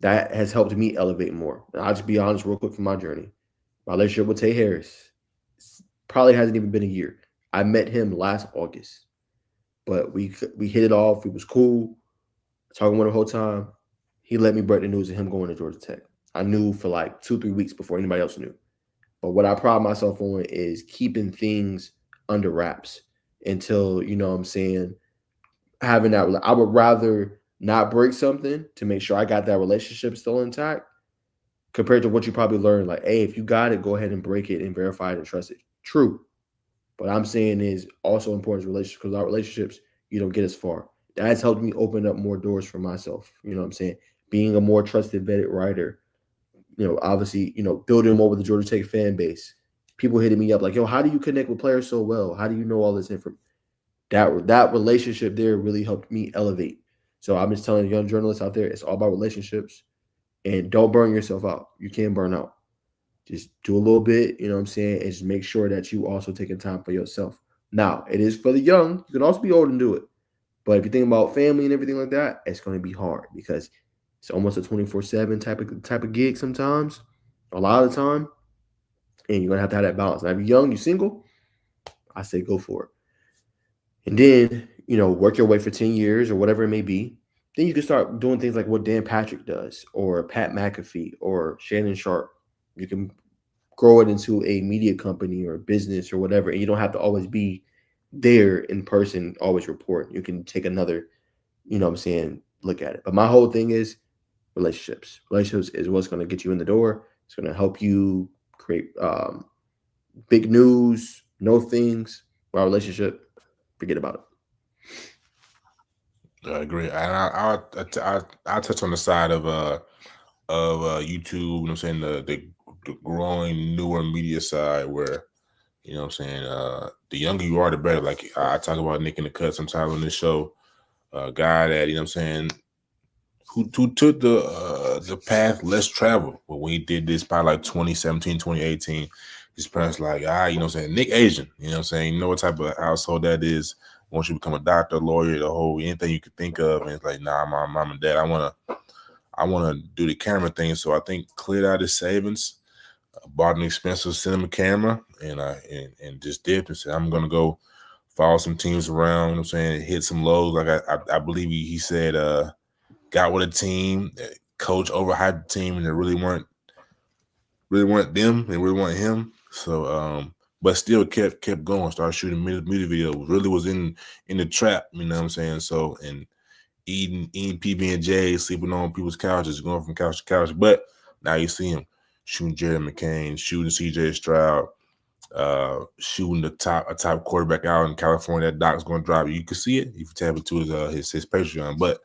That has helped me elevate more. And I'll just be honest real quick from my journey. My relationship with Tay Harris probably hasn't even been a year. I met him last August, but we hit it off. We was cool, talking with him the whole time. He let me break the news of him going to Georgia Tech. I knew for like 2-3 weeks before anybody else knew. But what I pride myself on is keeping things under wraps until, what I'm saying, having that. I would rather not break something to make sure I got that relationship still intact compared to what you probably learned. Like, hey, if you got it, go ahead and break it and verify it and trust it. True. But I'm saying is also important to relationships, because our relationships, you don't get as far. That has helped me open up more doors for myself. You know what I'm saying? Being a more trusted, vetted writer, obviously, building more with the Georgia Tech fan base. People hitting me up like, yo, how do you connect with players so well? How do you know all this information? That relationship there really helped me elevate. So I'm just telling young journalists out there, it's all about relationships, and don't burn yourself out. You can burn out. Just do a little bit, you know what I'm saying, and just make sure that you also taking time for yourself. Now, it is for the young. You can also be old and do it. But if you think about family and everything like that, it's going to be hard because it's almost a 24/7 type of gig sometimes, a lot of the time, and you're going to have that balance. Now, if you're young, you're single, I say go for it. And then, work your way for 10 years or whatever it may be. Then you can start doing things like what Dan Patrick does, or Pat McAfee, or Shannon Sharp. You can grow it into a media company or a business or whatever, and you don't have to always be there in person, always report. You can take another, look at it. But my whole thing is relationships. Relationships is what's going to get you in the door. It's going to help you create big news, know things about relationship. Forget about it. I agree. And I'll touch on the side of YouTube, you know what I'm saying, the growing newer media side where, you know what I'm saying, the younger you are, the better. Like I talk about Nick in the Cut sometimes on this show, a guy that, you know what I'm saying, who took the path less traveled. But when he did this by like 2017, 2018, his parents like, you know what I'm saying, Nick Asian, you know what I'm saying, you know what type of household that is. Once you become a doctor, lawyer, the whole anything you could think of, and it's like, nah, my mom and dad, I wanna do the camera thing. So I think cleared out his savings, bought an expensive cinema camera, and just dipped and said, I'm gonna go follow some teams around. You know what I'm saying, hit some lows. Like I believe he said, got with a team, coach overhyped the team, and they really weren't them. They really weren't him. So but still kept going. Started shooting music videos. Really was in the trap. You know what I'm saying? So and eating PB&J, sleeping on people's couches, going from couch to couch. But now you see him shooting Jerry McCain, shooting CJ Stroud, shooting a top quarterback out in California. That Doc's going to drive you. You can see it if you tap into his Patreon. But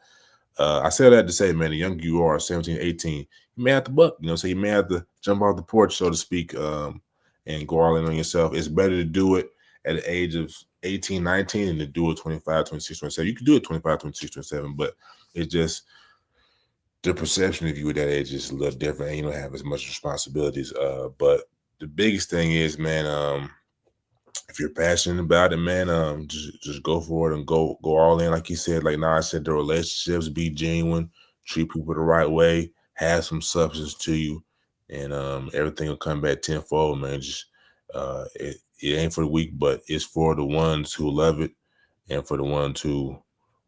I said that to say, man, the younger you are, 17, 18, you may have to buck. So you may have to jump off the porch, so to speak, and go all in on yourself. It's better to do it at the age of 18, 19 than to do it 25, 26, 27. You can do it 25, 26, 27, but it's just the perception of you at that age is a little different, and you don't have as much responsibilities. But the biggest thing is, man, if you're passionate about it, man, just go for it and go all in. Like you said, like Nas said, the relationships, be genuine, treat people the right way, have some substance to you, and everything will come back tenfold, man. Just it ain't for the weak, but it's for the ones who love it, and for the ones who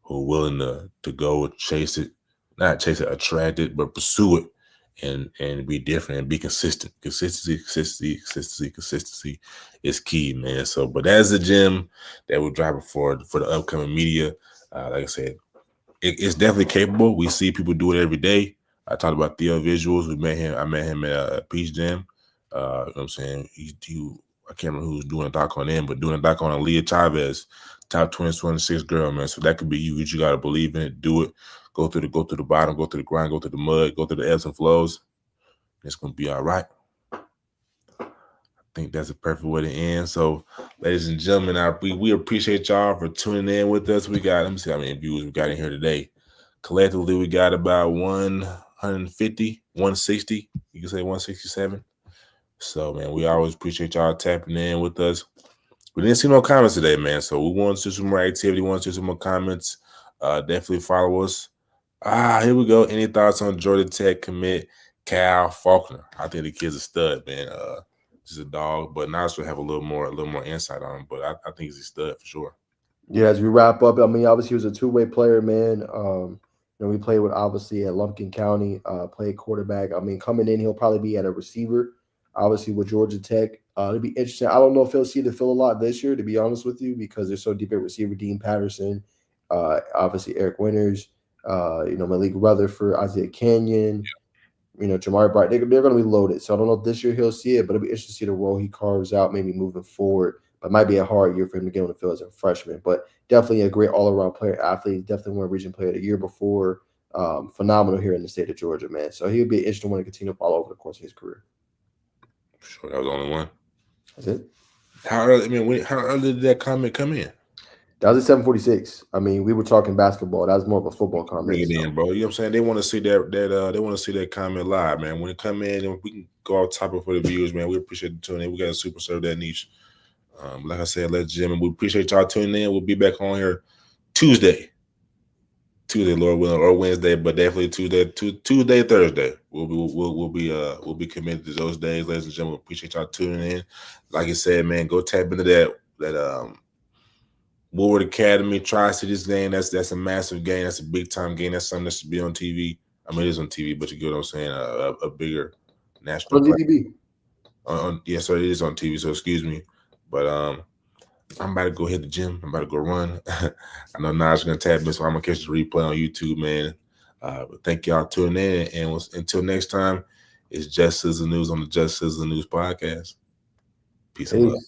are willing to go chase it, not chase it, attract it, but pursue it. And be different and be consistent. Consistency is key, man. So, but that's the gym that we're driving for the upcoming media. Like I said, it's definitely capable. We see people do it every day. I talked about Theo Visuals. I met him at Peach Jam. You know what I'm saying? I can't remember who was doing a doc on him, but doing a doc on Aaliyah Chavez, top 26 girl, man. So that could be you. You got to believe in it. Do it. Go through the bottom, go through the grind, go through the mud, go through the ebbs and flows. It's going to be all right. I think that's a perfect way to end. So, ladies and gentlemen, we appreciate y'all for tuning in with us. Let me see how many views we got in here today. Collectively, we got about 150, 160. You can say 167. So, man, we always appreciate y'all tapping in with us. We didn't see no comments today, man. So we want to see some more activity. We want to see some more comments. Definitely follow us. Here we go. Any thoughts on Georgia Tech commit Cal Faulkner? I think the kid's a stud, man. Just a dog, but now I have a little more insight on him. But I think he's a stud for sure. Yeah, as we wrap up, I mean, obviously he was a two-way player, man. We played with obviously at Lumpkin County, played quarterback. I mean, coming in, he'll probably be at a receiver. Obviously with Georgia Tech, it'll be interesting. I don't know if he'll see the field a lot this year, to be honest with you, because they're so deep at receiver. Dean Patterson, obviously Eric Winters, Malik Rutherford, Isaiah Canyon, Jamari Bright. They're going to be loaded. So I don't know if this year he'll see it, but it'll be interesting to see the role he carves out, maybe moving forward. But it might be a hard year for him to get on the field as a freshman. But definitely a great all-around player, athlete. Definitely won Region Player the year before. Phenomenal here in the state of Georgia, man. So he'll be an interesting one to continue to follow over the course of his career. Sure, that was the only one. That's it. How early did that comment come in? That was at 7:46. I mean, we were talking basketball. That was more of a football comment. Bring it in, bro. You know what I'm saying? They want to see that they want to see that comment live, man. When it come in, and we can go off topic for the viewers, man. We appreciate you tuning in. We got to super serve that niche. Like I said, ladies and gentlemen, we appreciate y'all tuning in. We'll be back on here Tuesday, Lord willing, or Wednesday, but definitely Tuesday, Thursday. We'll be committed to those days, ladies and gentlemen. Appreciate y'all tuning in. Like I said, man, go tap into that Woodward Academy Tri-Cities game. That's a massive game. That's a big time game. That's something that should be on TV. I mean, it is on TV, but you get what I'm saying. A bigger national. On DTV. Yes, sir. It is on TV. So excuse me, but I'm about to go hit the gym. I'm about to go run. I know Naj's gonna tap me, so I'm gonna catch the replay on YouTube, man. But thank y'all tuning in, and until next time, it's Just Sizzle News on the Just Sizzle News podcast. Peace and love.